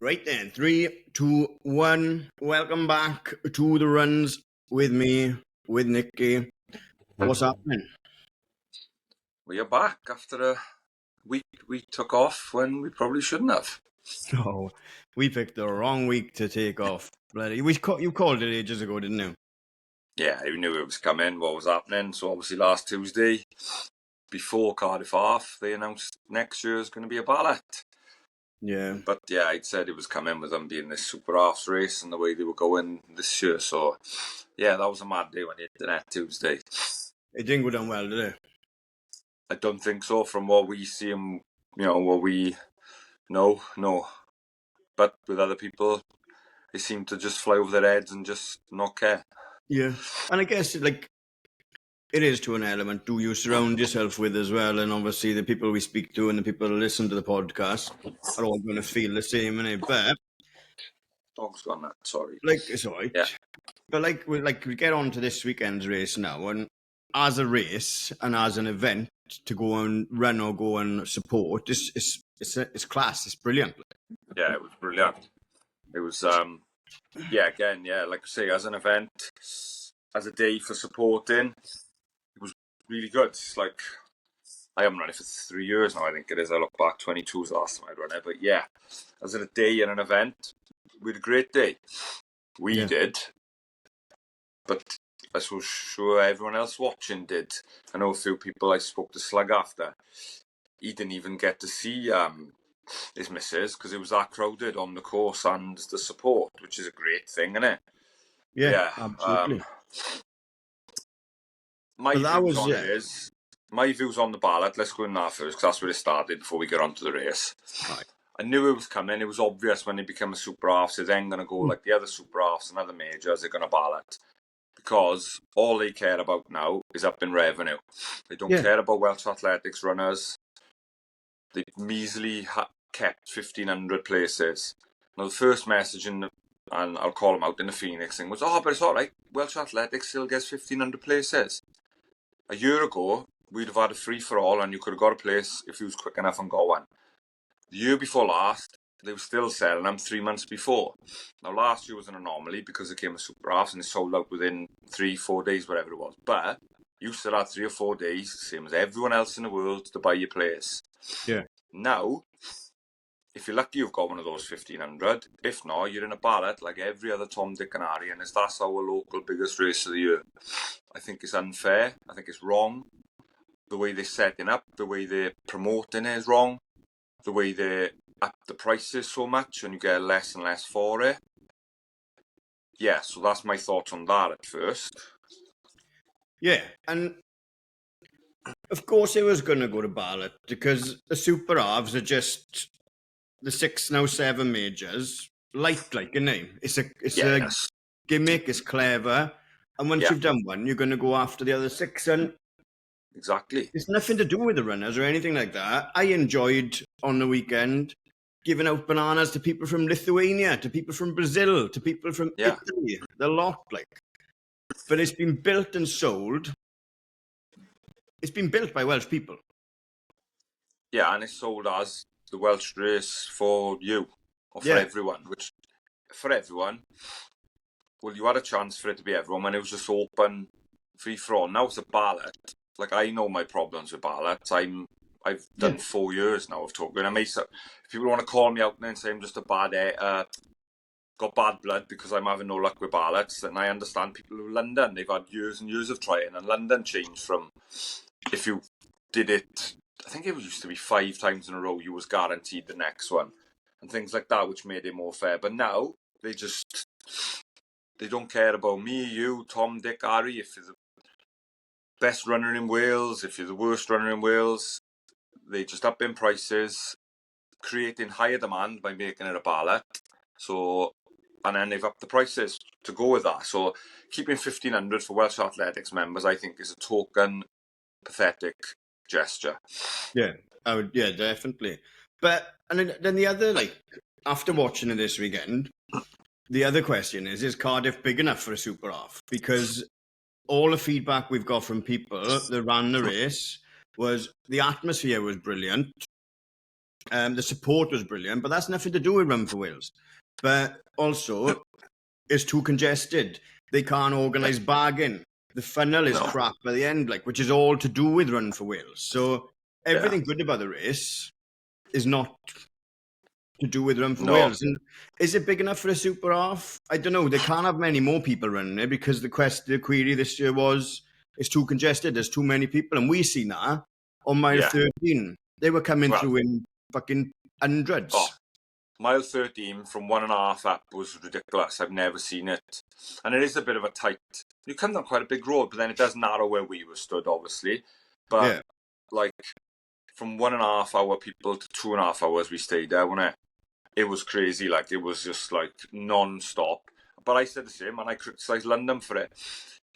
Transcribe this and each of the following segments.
Right then, 3, 2, 1. Welcome back to the runs with me, with Nicky. What's happening? We are back after a week we took off when we probably shouldn't have. Oh, we picked the wrong week to take off. Bloody, you called it ages ago, didn't you? Yeah, we knew it was coming, what was happening. So obviously last Tuesday, before Cardiff Half, they announced next year is going to be a ballot. Yeah. But yeah, I'd said it was coming with them being this Super Halves race and the way they were going this year. So yeah, that was a mad day when it hit the net Tuesday. It didn't go down well, did it? I don't think so from what we see and, what we know, no. But with other people, they seem to just fly over their heads and just not care. Yeah. And I guess, it is to an element who you surround yourself with as well. And obviously the people we speak to and the people who listen to the podcast are all going to feel the same, innit? But Dog's gone that, sorry. it's all right. Yeah. But we get on to this weekend's race now, and as a race and as an event to go and run or go and support, it's class. It's brilliant. Yeah, it was brilliant. It was, like I say, as an event, as a day for supporting, it was really good. It's like, I haven't run it for 3 years now, I think it is. I look back, 22 was the last time I'd run it. But yeah, as a day and an event, we had a great day. We did. But I was sure everyone else watching did. I know a few people I spoke to Slug after. He didn't even get to see his missus because it was that crowded on the course and the support, which is a great thing, isn't it? Yeah, absolutely. My views on the ballot, let's go in that first because that's where it started before we get on to the race. Right. I knew it was coming. It was obvious when they became a Super Half. They're then going to go like the other Super Halves and other majors. They're going to ballot because all they care about now is up in revenue. They don't care about Welsh athletics runners. They measly kept 1,500 places. Now, the first message and I'll call them out in the Phoenix thing was, but it's all right. Welsh athletics still gets 1,500 places. A year ago, we'd have had a free-for-all and you could have got a place if you was quick enough and got one. The year before last, they were still selling them 3 months before. Now, last year was an anomaly because it came a Super Half and it sold out within 3-4 days, whatever it was. But you still had 3 or 4 days, same as everyone else in the world, to buy your place. Yeah. Now, if you're lucky, you've got one of those 1,500. If not, you're in a ballot like every other Tom, Dick and Harry, and that's our local biggest race of the year. I think it's unfair. I think it's wrong. The way they're setting up, the way they're promoting it is wrong. The way they up the prices so much and you get less and less for it. Yeah, so that's my thoughts on that at first. Yeah, and of course it was going to go to ballot because the Super Halves are just the 6, now 7 majors. Like a name. It's a gimmick, it's clever. And once you've done one, you're going to go after the other 6. And exactly. It's nothing to do with the runners or anything like that. I enjoyed on the weekend giving out bananas to people from Lithuania, to people from Brazil, to people from Italy. The lot, But it's been built and sold. It's been built by Welsh people. Yeah, and it's sold as the Welsh race for you or for everyone, which for everyone, well, you had a chance for it to be everyone when it was just open, free for all. Now it's a ballot. Like, I know my problems with ballots. I've done 4 years now of talking. If people want to call me out and say I'm just a got bad blood because I'm having no luck with ballots, then I understand people in London. They've had years and years of trying, and London changed from if you did it, I think it used to be 5 times in a row, you was guaranteed the next one and things like that, which made it more fair. But now they don't care about me, you, Tom, Dick, Harry. If you're the best runner in Wales, if you're the worst runner in Wales, they just up in prices, creating higher demand by making it a ballot. So, and then they've upped the prices to go with that. So keeping 1,500 for Welsh Athletics members, I think, is a token, pathetic gesture. Yeah, definitely. But and then the other, after watching it this weekend, the other question is Cardiff big enough for a Super Half? Because all the feedback we've got from people that ran the race was the atmosphere was brilliant. The support was brilliant, but that's nothing to do with Run for Wales. But also, it's too congested. They can't organise bargain. The funnel is crap at the end, which is all to do with Run for Wales. So everything good about the race is not to do with Run for Wales. And is it big enough for a super half? I don't know. They can't have many more people running it because the query this year was it's too congested. There's too many people, and we seen that on mile 13. They were coming through in fucking hundreds. Oh, mile 13 from 1.5 up was ridiculous. I've never seen it, and it is a bit of a tight. You come down quite a big road, but then it does narrow where we were stood, obviously. But from 1.5 hour people to 2.5 hours we stayed there, wasn't it? It was crazy, it was just non-stop. But I said the same, and I criticised London for it.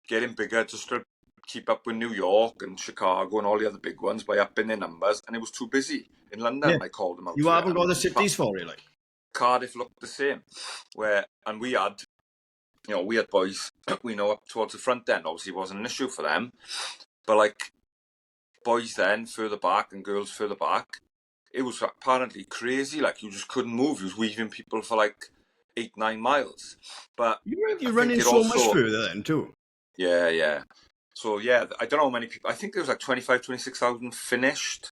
Getting bigger just to keep up with New York and Chicago and all the other big ones by upping their numbers, and it was too busy. In London, I called them out. You haven't got the cities for it, Cardiff looked the same. We had boys, we know, up towards the front end, obviously it wasn't an issue for them. But boys then further back and girls further back, it was apparently crazy. You just couldn't move. You was weaving people for 8-9 miles. But you're running so much further then too. Yeah. So I don't know how many people. I think there was 26,000 finished,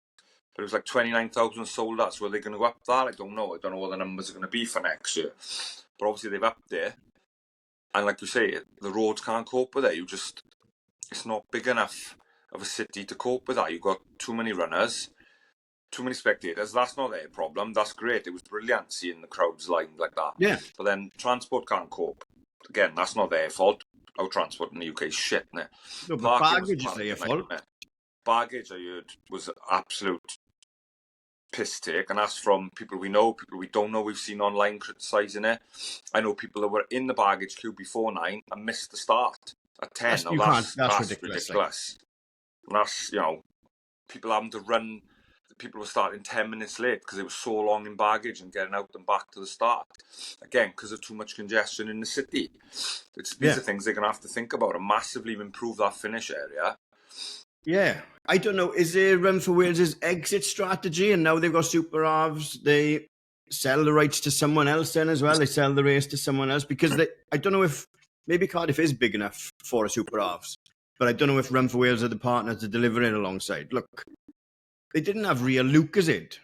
but it was 29,000 sold out. So are they going to go up that? I don't know. I don't know what the numbers are going to be for next year. But obviously they've upped there. And like you say, the roads can't cope with it. It's not big enough of a city to cope with that. You've got too many runners, too many spectators. That's not their problem. That's great. It was brilliant seeing the crowds lined like that. Yeah. But then transport can't cope. Again, that's not their fault. Our transport in the UK is shit, isn't it? No, but baggage is their fault. Baggage, I heard, was absolute piss take, and that's from people we know, people we don't know, we've seen online criticising it. I know people that were in the baggage queue before 9 and missed the start at 10. That's ridiculous. And that's, people having to run. People were starting 10 minutes late because it was so long in baggage and getting out and back to the start. Again, because of too much congestion in the city. These are things they're going to have to think about and massively improve that finish area. Yeah. I don't know. Is it Run for Wales' exit strategy? And now they've got super halves. They sell the rights to someone else then as well. They sell the race to someone else because I don't know if maybe Cardiff is big enough for a super halves, but I don't know if Run for Wales are the partners to deliver it alongside. Look, they didn't have real Lucozade.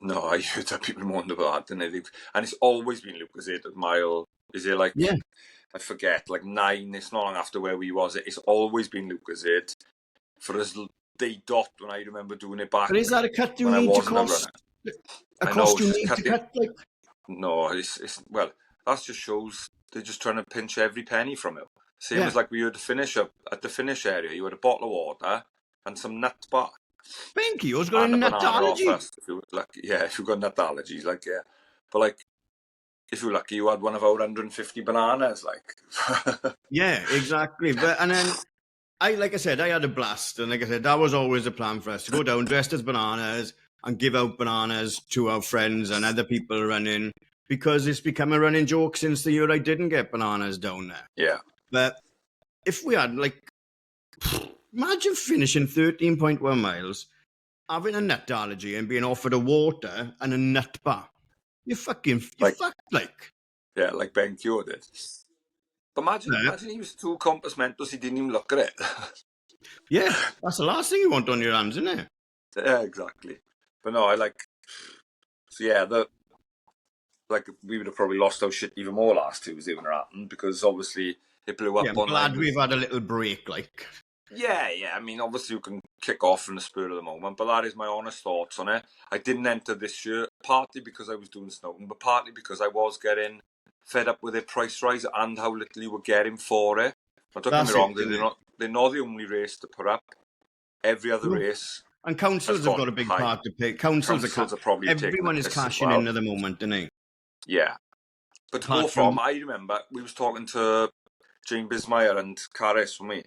No, I heard that people moaned about that, didn't they? And it's always been Lucozade at mile. Is it I forget, 9. It's not long after where we was. It's always been Lucozade for us. They dot when I remember doing it back. But is that a cut you need to cost? A cost you need to cut? No, it's well. That just shows they're just trying to pinch every penny from it. Same as we had the finish up at the finish area. You had a bottle of water and some nut bar. Thank you. I was going to nut allergy. If you if you've got nut allergies, but if you're lucky, you had one of our 150 bananas, Yeah, exactly. But and then I had a blast, and that was always a plan for us to go down dressed as bananas and give out bananas to our friends and other people running because it's become a running joke since the year I didn't get bananas down there. Yeah. But if we had imagine finishing 13.1 miles, having a nut allergy and being offered a water and a nut bar. You're fucked. Yeah, like Ben Cure did. But imagine he was too compass mentos, he didn't even look at it. Yeah, that's the last thing you want on your hands, isn't it? Yeah, exactly. But no, we would have probably lost our shit even more last Tuesday when it happened because obviously it blew up. Yeah, I'm glad we've had a little break, Yeah. I mean, obviously you can kick off in the spur of the moment, but that is my honest thoughts on it. I didn't enter this year, partly because I was doing Snowden, but partly because I was getting fed up with their price rise and how little you were getting for it. But don't get me wrong, they're not the only race to put up. Every other race. And councils have got a big part to play. Councils are probably everyone is cashing in at the moment, isn't they? Yeah. But to go from, I remember we was talking to Jane Bismeyer and Caris for me.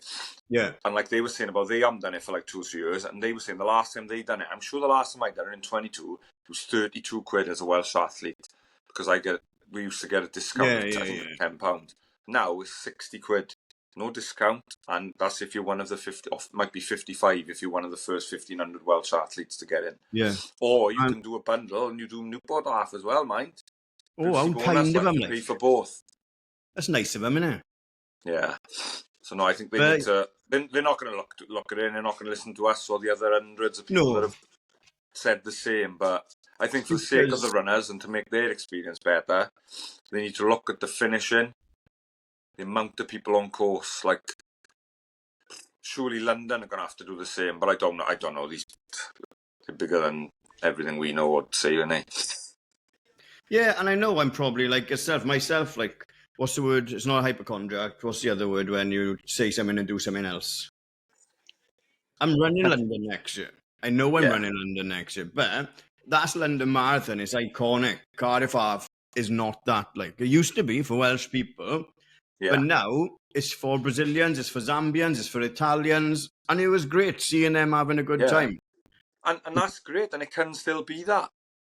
Yeah. And they were saying about they haven't done it for 2 or 3 years, and they were saying the last time they done it, I'm sure the last time I done it in 22, it was 32 quid as a Welsh athlete because we used to get a discount of £10. Now it's 60 quid no discount, and that's if you're one of the 50, or might be 55 if you're one of the first 1,500 Welsh athletes to get in. Yeah. Or you can do a bundle and you do Newport Half as well, mind. Oh, how Bonus, kind of like, him, you like. pay for both. That's nice of him, isn't it? Yeah. So no, I think they need to. They're not going to look at it. And they're not going to listen to us or the other hundreds of people that have said the same. But I think for the sake of the runners and to make their experience better, they need to look at the finishing, the amount of people on course. Like, surely London are going to have to do the same. But I don't know. They're bigger than everything we know or say, aren't they? Yeah, and I know I'm probably like myself, like, what's the word? It's not a hypochondriac. What's the other word when you say something and do something else? I'm running London next year. I know I'm running London next year, but that's London Marathon. It's iconic. Cardiff Half is not that. Like, it used to be for Welsh people, but now it's for Brazilians, it's for Zambians, it's for Italians, and it was great seeing them having a good time. And that's great, and it can still be that.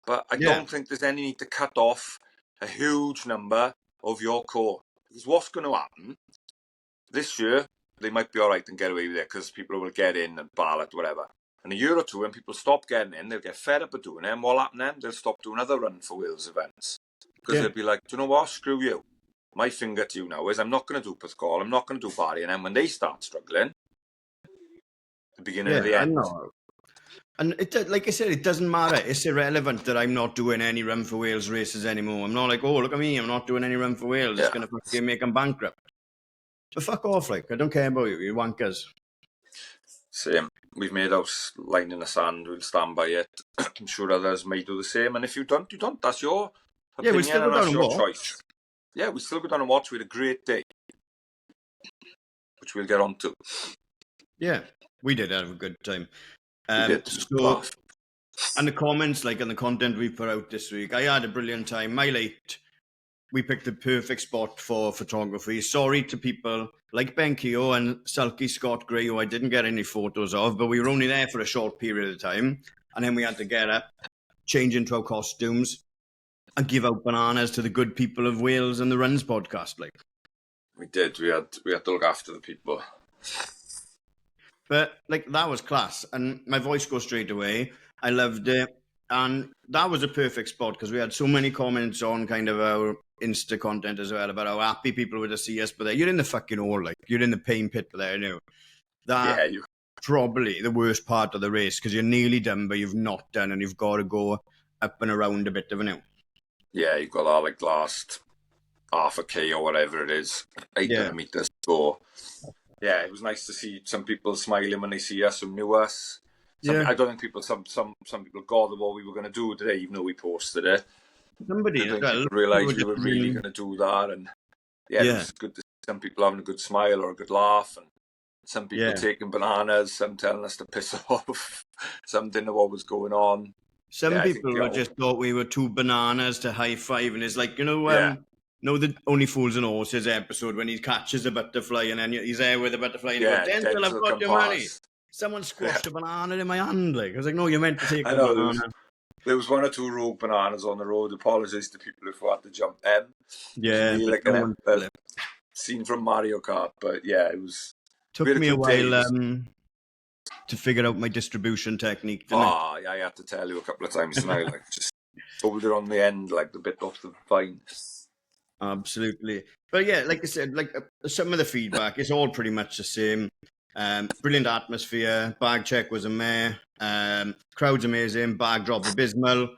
But I don't think there's any need to cut off a huge number of your core. Because what's going to happen this year, they might be all right and get away with it because people will get in and ballot, whatever. In a year or two, when people stop getting in, they'll get fed up of doing it. And what'll happen then? They'll stop doing other Run for Wales events. Because they'll be like, do you know what? Screw you. My finger to you now is I'm not going to do Pascal, I'm not going to do Barry. And then when they start struggling, the beginning of the end. And it, like I said, it doesn't matter. It's irrelevant that I'm not doing any Run for Wales races anymore. I'm not like, oh, look at me, I'm not doing any Run for Wales. It's going to fucking make them bankrupt. But fuck off, like, I don't care about you, you wankers. Same. We've made our line in the sand, we'll stand by it. I'm sure others may do the same, and if you don't, you don't. That's your opinion, we still go and down that's and your watch. choice. Yeah, we still go down and watch. We had a great day, which we'll get on to. Yeah, we did have a good time. We did. And the comments, like, and the content we put out this week, I had a brilliant time. My late, we picked the perfect spot for photography. Sorry to people like Ben Keogh and Sulky Scott Gray, who I didn't get any photos of, but we were only there for a short period of time. And then we had to get up, change into our costumes, and give out bananas to the good people of Wales and the Runs podcast. Like, we did. We had to look after the people. But, like, that was class. And my voice goes straight away. I loved it. And that was a perfect spot because we had so many comments on kind of our Insta content as well about how happy people were to see us. But you're in the fucking hole, like, you're in the pain pit there, you know. That's probably the worst part of the race because you're nearly done, but you've not done, and you've got to go up and around a bit of an hill. Yeah, you've got that, like, last half a K or whatever it is, 800 meters to go. Yeah, it was nice to see some people smiling when they see us, who knew us. I don't think people, some people got what we were going to do today, even though we posted it. Somebody realised we were really going to do that, and it was good to see some people having a good smile or a good laugh, and some people taking bananas, some telling us to piss off, some didn't know what was going on. Some people just thought we were two bananas to high five, and it's like, you know the Only Fools and Horses episode when he catches a butterfly and then he's there with a butterfly and he goes, Denzel, I've got your money. Someone squashed a banana in my hand. Like, I was like, no, you're meant to take a banana. There was one or two rogue bananas on the road. Apologies to people who had to jump them. Yeah. Really like a scene from Mario Kart. But yeah, it was... Took me a while to figure out my distribution technique, didn't it? Yeah, I had to tell you a couple of times tonight. Like, just hold it on the end, like the bit off the vine. Absolutely. But yeah, like I said, like some of the feedback, it's all pretty much the same. Brilliant atmosphere. Bag check was a mare. Crowd's amazing. Bag drop abysmal.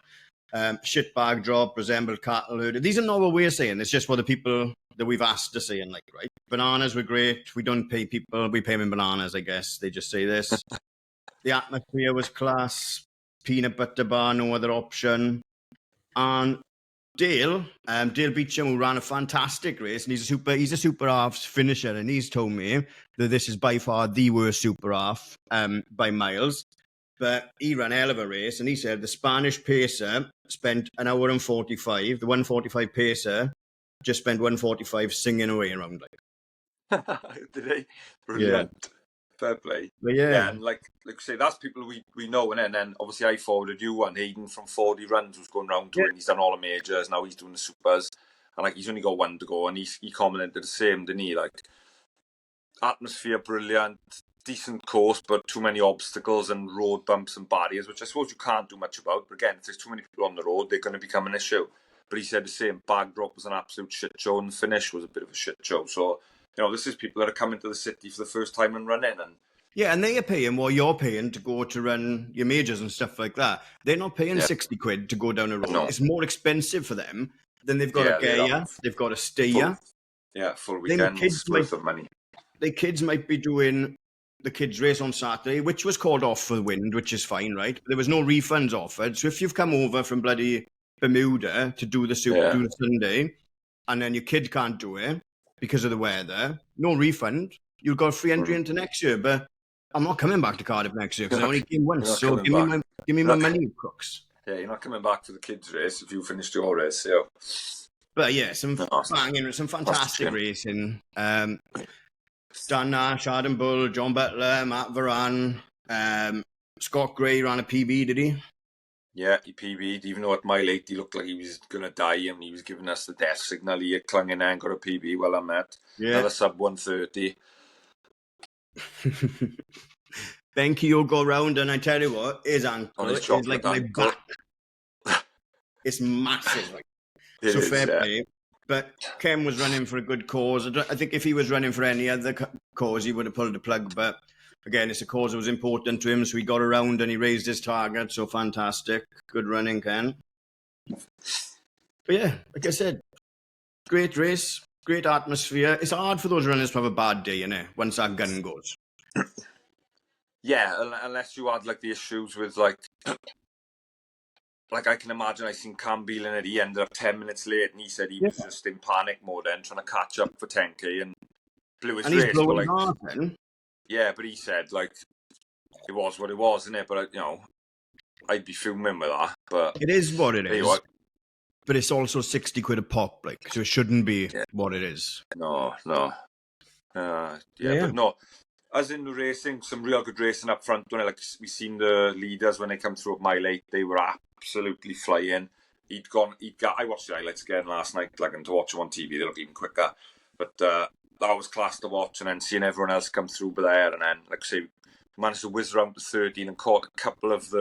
Shit bag drop resembled cattle herd. These are not what we're saying. It's just what the people that we've asked to say. And like, right, bananas were great. We don't pay people. We pay them in bananas, I guess. They just say this. The atmosphere was class. Peanut butter bar, no other option. And Dale Beecham, who ran a fantastic race, and he's a super half finisher, and he's told me that this is by far the worst super half by miles. But he ran a hell of a race, and he said the Spanish pacer spent an hour and 45. The 1:45 pacer just spent 1:45 singing away around like. Did he? Brilliant. Yeah. Fair play. But yeah, and like say, that's people we know, and then obviously I forwarded you one. Hayden from 40 Runs was going round doing. He's done all the majors. Now he's doing the supers, and like he's only got one to go. And he commented the same, didn't he? Like atmosphere brilliant, decent course, but too many obstacles and road bumps and barriers, which I suppose you can't do much about. But again, if there's too many people on the road, they're going to become an issue. But he said the same. Bag drop was an absolute shit show, and the finish was a bit of a shit show. So, this is people that are coming to the city for the first time and running. And yeah, and they are paying what you're paying to go to run your majors and stuff like that. They're not paying 60 quid to go down a road. No. It's more expensive for them. Then they've got to get you. They've got to stay you. Full weekends worth of money. The kids might be doing the kids' race on Saturday, which was called off for the wind, which is fine, right? There was no refunds offered. So if you've come over from bloody Bermuda to do the Sunday, and then your kid can't do it because of the weather, no refund. You've got free entry into next year. But I'm not coming back to Cardiff next year because I only came once. So give me my money, you crooks. Yeah, you're not coming back for the kids' race if you finished your race. So. But yeah, some fantastic racing. Dan Nash, Adam Bull, John Butler, Matt Varan, Scott Gray ran a PB, did he? Yeah, he PB'd. Even though at mile 8 he looked like he was going to die and he was giving us the death signal. He had clung in and got a PB. Well, I'm at another sub 130. Benki will go round, and I tell you what, his ankle is like my back. It's massive. Like. So fair play. But Ken was running for a good cause. I think if he was running for any other cause, he would have pulled the plug. But again, it's a cause that was important to him, so he got around and he raised his target. So fantastic. Good running, Ken. But yeah, like I said, great race, great atmosphere. It's hard for those runners to have a bad day, once that gun goes. Yeah, unless you had like the issues with like I can imagine I seen Cam Beelan and he ended up 10 minutes late and he said he was just in panic mode then trying to catch up for 10k and blew his race. He's blowing hard then. Yeah, but he said like it was what it was, isn't it? But I'd be fuming with that. But it is what it is. But it's also 60 quid a pop, like, so it shouldn't be what it is. No. But no. As in the racing, some real good racing up front. When we seen the leaders when they come through at mile 8, they were absolutely flying. I watched the highlights again last night, and to watch them on TV, they look even quicker. But that was class to watch, and then seeing everyone else come through there, and then, like I say, we managed to whiz around to 13 and caught a couple of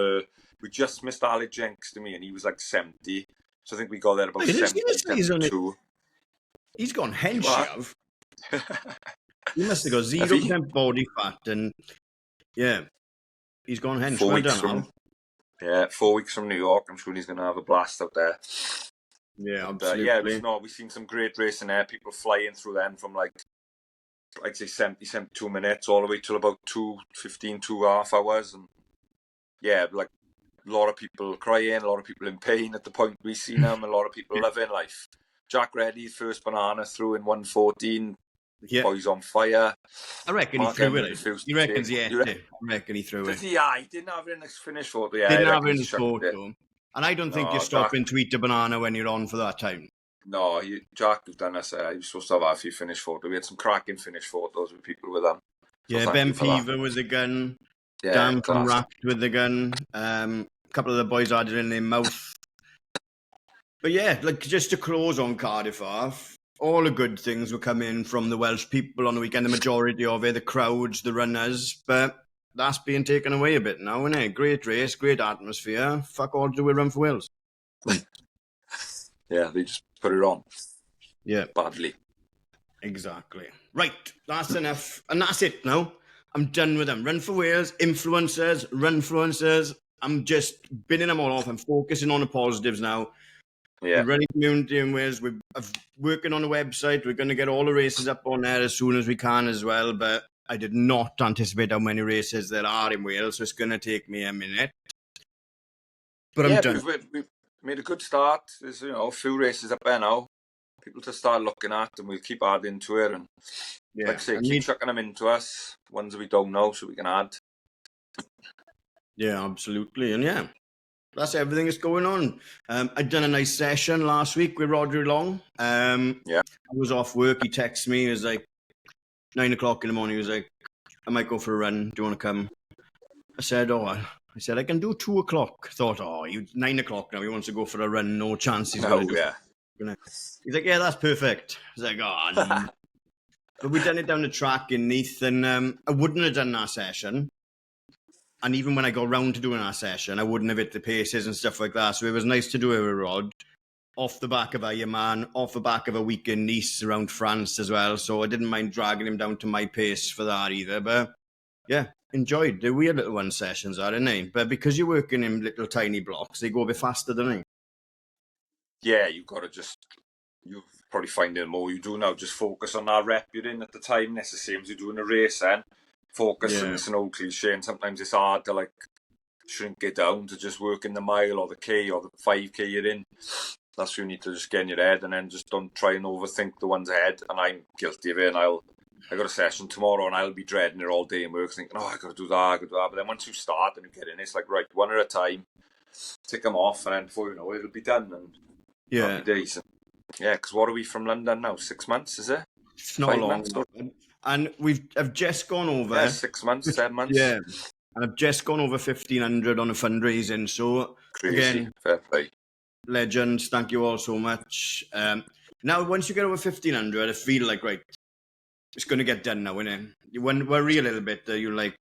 we just missed Ali Jenks to me, and he was like 70. So I think we got there about 70, 72. He's gone hench, He must have got 0% body fat, and he's gone hench. 4 weeks from New York. I'm sure he's going to have a blast out there. Yeah, absolutely. We've seen some great racing there. People flying through them from I'd say 70, 72 minutes all the way till about 2:15, 2.5 hours, and a lot of people crying, a lot of people in pain at the point we see them, a lot of people loving life. Jack Reddy, first banana through in 1:14. Yeah. Boys on fire. I reckon he threw it. He reckons I reckon he threw it. Yeah, he didn't have it in his finish photo. Yeah, didn't have it in his photo. And I don't think you stop and tweet a banana when you're on for that time. No, Jack was done us. He was supposed to have a few finish photos. We had some cracking finish photos with people with them. So Ben Peaver with the gun. Dan from Rapt with the gun. A couple of the boys had it in their mouth. But yeah, just to close on Cardiff Half, all the good things were coming from the Welsh people on the weekend, the majority of it, the crowds, the runners, but that's being taken away a bit now, isn't it? Great race, great atmosphere. Fuck all to do with Run for Wales. Yeah, they just put it on. Yeah. Badly. Exactly. Right, that's enough. And that's it now. I'm done with them. Run for Wales, influencers, runfluencers. I'm just binning them all off. I'm focusing on the positives now. Yeah. We're running community in Wales. We're working on the website. We're going to get all the races up on there as soon as we can as well. But I did not anticipate how many races there are in Wales, so it's going to take me a minute. But I'm done. We've made a good start. There's a few races up there now. People to start looking at, and we'll keep adding to it. And like I say, keep chucking them into us. Ones that we don't know, so we can add. Yeah, absolutely. And that's everything that's going on. I'd done a nice session last week with Rodri Long. I was off work. He texted me. It was 9 o'clock in the morning. He was like, I might go for a run. Do you want to come? I said, I can do 2 o'clock. I thought, 9 o'clock now. He wants to go for a run. No chance he's going to do it. He's like, yeah, that's perfect. I was like, no. But we done it down the track in Neath, and I wouldn't have done that session. And even when I got round to doing that session, I wouldn't have hit the paces and stuff like that. So it was nice to do it with Rod, off the back of Ironman, off the back of a week in Nice around France as well. So I didn't mind dragging him down to my pace for that either. But yeah, enjoyed. They're weird little one sessions, aren't they? But because you're working in little tiny blocks, they go a bit faster, don't they? Yeah, you've got to just, you probably find it more you do now, just focus on that rep you're in at the time. That's the same as you do in a race then. Focus, and it's an old cliche, and sometimes it's hard to like shrink it down to just work in the mile or the K or the 5K you're in. That's what you need to just get in your head, and then just don't try and overthink the ones ahead. And I'm guilty of it, and I got a session tomorrow and I'll be dreading it all day in work, thinking, oh, I got to do that. But then once you start and you get in, it's like, right, one at a time, tick them off, and then before you know it, it'll be done. And happy days. Yeah, because what are we from London now? 6 months, is it? It's not 5 long. months, and I've just gone over. Yeah, 6 months, 7 months. Yeah. And I've just gone over 1,500 on a fundraising. So, crazy. Again, fair play. Legends, thank you all so much. Now, once you get over 1,500, I feel like, right, it's going to get done now, innit? You worry a little bit that you like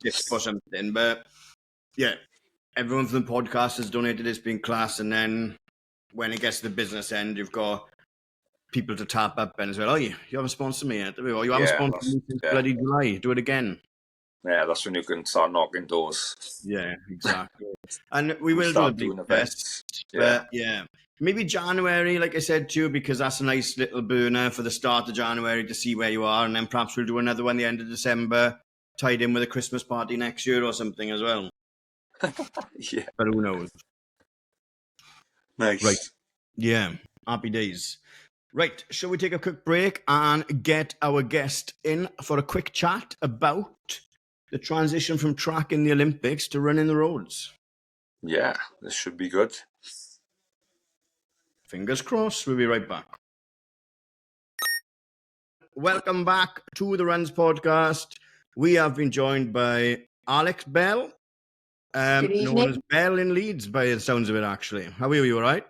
this for something. But yeah, everyone from the podcast has donated. It's been class. And then when it gets to the business end, you've got people to tap up and as well. Oh, you haven't sponsored me yet, or you haven't sponsored me since bloody July. Do it again. Yeah, that's when you can start knocking doors. Yeah, exactly. And we will do a big fest. But yeah, maybe January, like I said to you, because that's a nice little burner for the start of January to see where you are. And then perhaps we'll do another one the end of December, tied in with a Christmas party next year or something as well. Yeah. But who knows? Nice. Right. Yeah, happy days. Right, shall we take a quick break and get our guest in for a quick chat about the transition from track in the Olympics to running the roads? Yeah, this should be good. Fingers crossed. We'll be right back. Welcome back to the Runs podcast. We have been joined by Alex Bell, known as Bell in Leeds by the sounds of it, actually. How are you? You all right?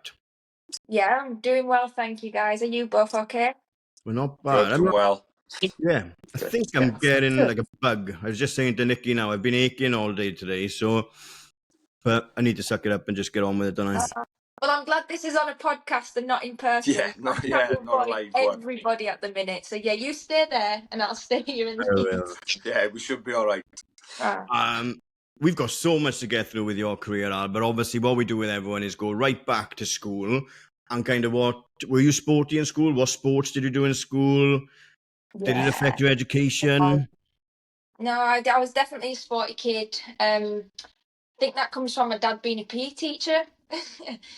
Yeah, I'm doing well, thank you, guys. Are you both okay? We're not bad. Doing well. Yeah, I think I'm getting like a bug. I was just saying to Nikki now, I've been aching all day today, but I need to suck it up and just get on with it, don't I? Well, I'm glad this is on a podcast and not in person. Yeah, not a live one. Everybody at the minute. So yeah, you stay there and I'll stay here in the Yeah, we should be all right. We've got so much to get through with your career, Al, but obviously what we do with everyone is go right back to school and kind of were you sporty in school? What sports did you do in school? Did it affect your education? No, I was definitely a sporty kid. I think that comes from my dad being a PE teacher.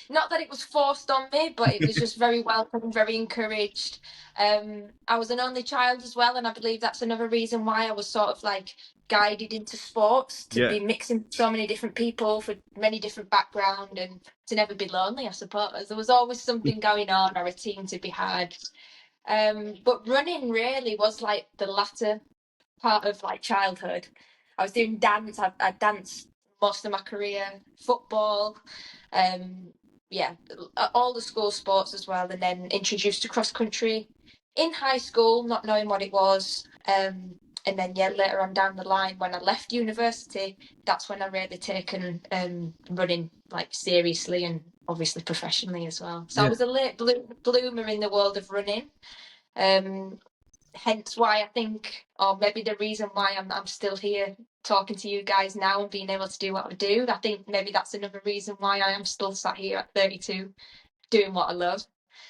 Not that it was forced on me, but it was just very welcome, very encouraged. I was an only child as well, and I believe that's another reason why I was sort of like guided into sports, to be mixing so many different people for many different backgrounds, and to never be lonely, I suppose. There was always something going on or a team to be had. But running really was like the latter part of like childhood. I was doing dance. I danced most of my career, football, all the school sports as well, and then introduced to cross country in high school, not knowing what it was. And then later on down the line, when I left university, that's when I really taken running like seriously and obviously professionally as well. So I was a late bloomer in the world of running. Hence why I think, or maybe the reason why I'm still here talking to you guys now and being able to do what I do. I think maybe that's another reason why I am still sat here at 32 doing what I love.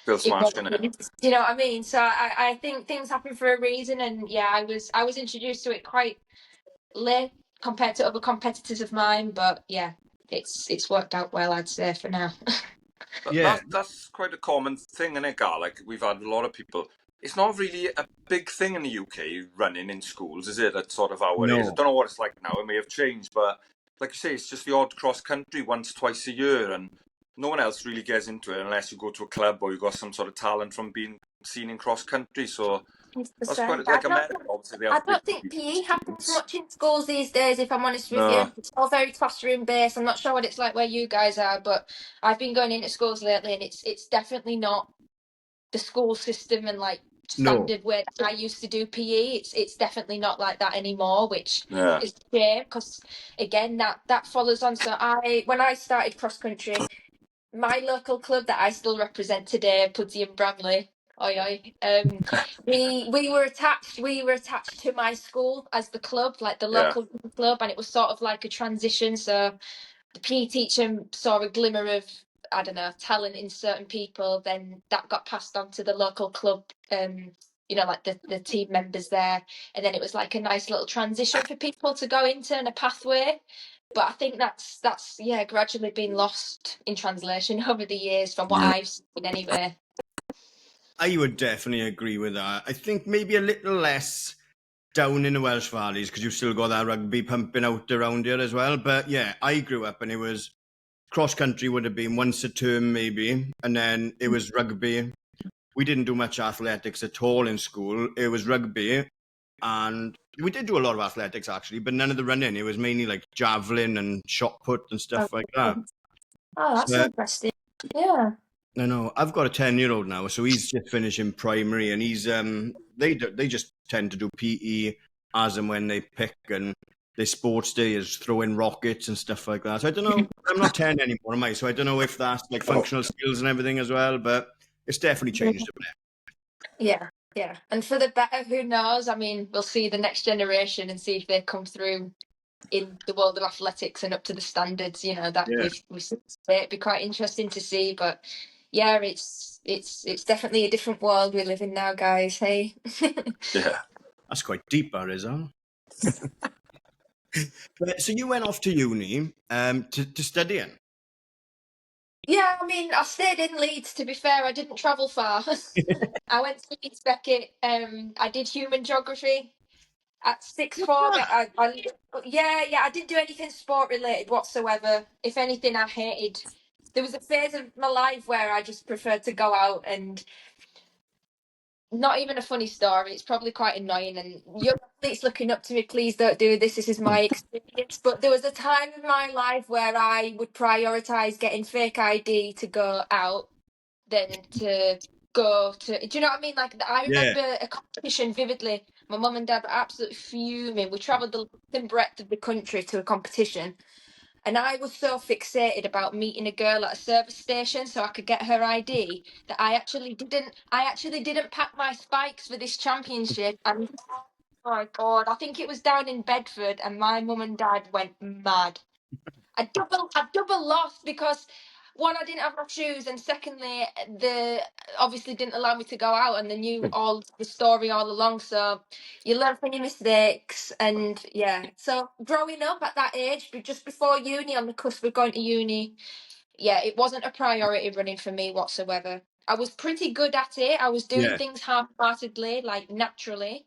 Still smashing it. You know what I mean? So I think things happen for a reason, and I was introduced to it quite late compared to other competitors of mine, but yeah, it's worked out well, I'd say, for now. That's quite a common thing, isn't it, Gar? Like, we've had a lot of people. It's not really a big thing in the UK, running in schools, is it? That's sort of how it is. I don't know what it's like now. It may have changed, but like you say, it's just the odd cross country once, twice a year, and no one else really gets into it unless you go to a club or you got some sort of talent from being seen in cross country. So that's quite like America. Obviously, I don't think PE happens much in schools these days, if I'm honest with you. It's all very classroom based. I'm not sure what it's like where you guys are, but I've been going into schools lately, and it's definitely not the school system and like standard way that I used to do PE. It's definitely not like that anymore, which is a shame, because again that follows on. So when I started cross country, my local club that I still represent today, Pudsey and Bramley, we were attached to my school as the club, like the local club, and it was sort of like a transition. So the PE teacher saw a glimmer of, I don't know, talent in certain people, then that got passed on to the local club, like the team members there, and then it was like a nice little transition for people to go into, and a pathway. But I think that's gradually been lost in translation over the years, from what I've seen anyway. I would definitely agree with that. I think maybe a little less down in the Welsh Valleys, because you've still got that rugby pumping out around here as well. But yeah, I grew up and it was cross country would have been once a term maybe, and then it was rugby. We didn't do much athletics at all in school. It was rugby, and we did do a lot of athletics actually, but none of the running. It was mainly like javelin and shot put and stuff like that. Oh, that's interesting. Yeah. I know. I've got a 10-year-old now, so he's just finishing primary, and he's they just tend to do PE as and when they pick, and their sports day is throwing rockets and stuff like that. So I don't know. I'm not 10 anymore, am I? So I don't know if that's like functional skills and everything as well, but it's definitely changed a bit. Yeah. And for the better, who knows? I mean, we'll see the next generation and see if they come through in the world of athletics and up to the standards, that we see. It'd be quite interesting to see, but yeah, it's definitely a different world we live in now, guys. Hey. Yeah. That's quite deep, that is, huh? So you went off to uni to study in? Yeah, I mean, I stayed in Leeds, to be fair. I didn't travel far. I went to Leeds Beckett. I did human geography at sixth form. I didn't do anything sport related whatsoever. If anything, I hated. There was a phase of my life where I just preferred to go out, and not even a funny story. It's probably quite annoying, and your athletes looking up to me, please don't do this. This is my experience. But there was a time in my life where I would prioritise getting fake ID to go out than to go to. Do you know what I mean? Like, I remember a competition vividly. My mum and dad were absolutely fuming. We travelled the length and breadth of the country to a competition. And I was so fixated about meeting a girl at a service station so I could get her ID that I actually didn't pack my spikes for this championship. And oh my God, I think it was down in Bedford, and my mum and dad went mad. I double lost because, one, I didn't have my shoes, and secondly, they obviously didn't allow me to go out, and they knew all the story all along. So you learn from your mistakes, and So growing up at that age, just before uni, on the cusp of going to uni, it wasn't a priority running for me whatsoever. I was pretty good at it. I was doing things half-heartedly, like naturally,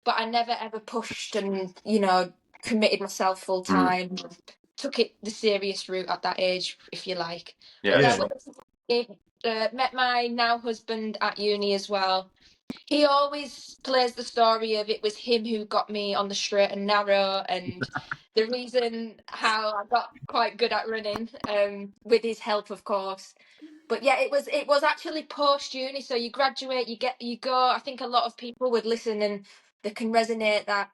but I never ever pushed and committed myself full time. Took it the serious route at that age, if you like. Met my now husband at uni as well. He always plays the story of it was him who got me on the straight and narrow, and the reason how I got quite good at running, with his help, of course. But it was actually post uni. So you graduate, you go. I think a lot of people would listen and they can resonate that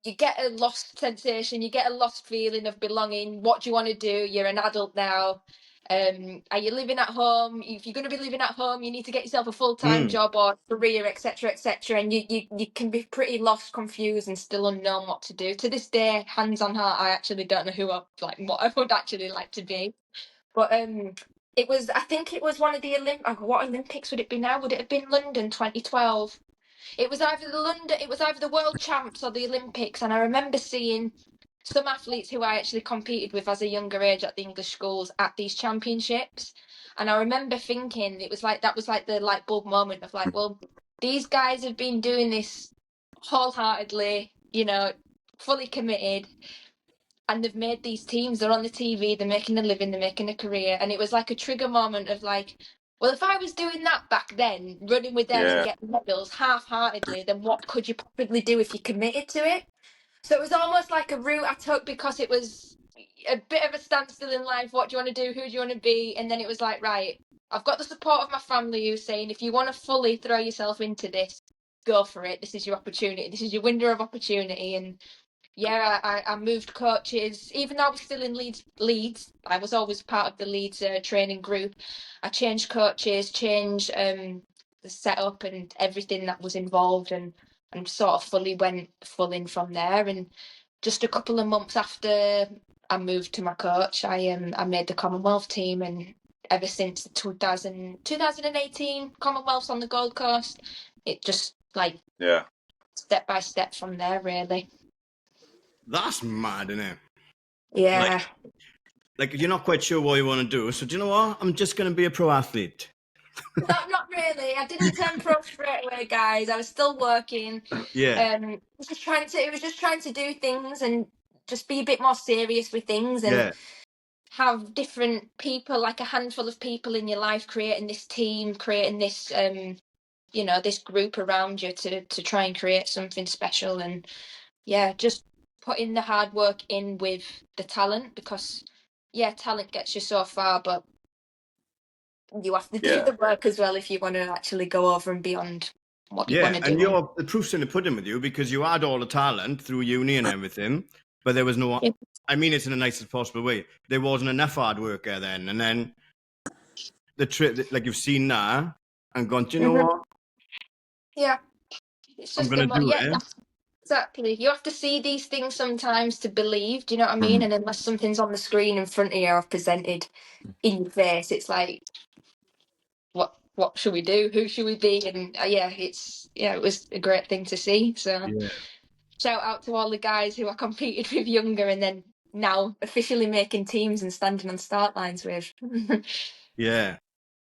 you get a lost sensation, you get a lost feeling of belonging. What do you want to do? You're an adult now. Are you living at home? If you're going to be living at home, you need to get yourself a full-time job or career, etc., etc. And you can be pretty lost, confused, and still unknown what to do. To this day, hands on heart, I actually don't know what I would actually like to be. But I think it was one of the what Olympics would it be now? Would it have been London 2012? It was either the World Champs or the Olympics, and I remember seeing some athletes who I actually competed with as a younger age at the English schools at these championships. And I remember thinking that was like the light bulb moment of like, well, these guys have been doing this wholeheartedly, fully committed, and they've made these teams. They're on the TV, they're making a living, they're making a career. And it was like a trigger moment of like, well, if I was doing that back then, running with them and getting medals half-heartedly, then what could you possibly do if you committed to it? So it was almost like a route I took because it was, a bit of a standstill in life. What do you want to do? Who do you want to be? And then it was like, right, I've got the support of my family who's saying, if you want to fully throw yourself into this, go for it. This is your opportunity. This is your window of opportunity. And yeah, I moved coaches. Even though I was still in Leeds, I was always part of the Leeds training group. I changed coaches, changed the setup and everything that was involved, and sort of fully went full in from there. And just a couple of months after I moved to my coach, I made the Commonwealth team, and ever since the 2018 Commonwealths on the Gold Coast, it just like step by step from there, really. That's mad, isn't it? Yeah. Like you're not quite sure what you want to do, so do you know what? I'm just going to be a pro athlete. Not really. I didn't turn pro straight away, guys. I was still working. Yeah. It was just trying to do things and just be a bit more serious with things, and have different people, like a handful of people in your life, creating this team, creating this this group around you to try and create something special. And yeah, just putting the hard work in with the talent, because talent gets you so far, but you have to do the work as well if you want to actually go over and beyond what you want to do. And the proof's in the pudding with you, because you had all the talent through uni and everything, but there was no, I mean it's in the nicest possible way, there wasn't enough hard work there then. And then the trip, like you've seen now, and gone, do you know what? Yeah. It's just I'm going to do it. Exactly. You have to see these things sometimes to believe, do you know what I mean? And unless something's on the screen in front of you or presented in your face, it's like, what should we do? Who should we be? And it was a great thing to see. So shout out to all the guys who I competed with younger, and then now officially making teams and standing on start lines with. Yeah.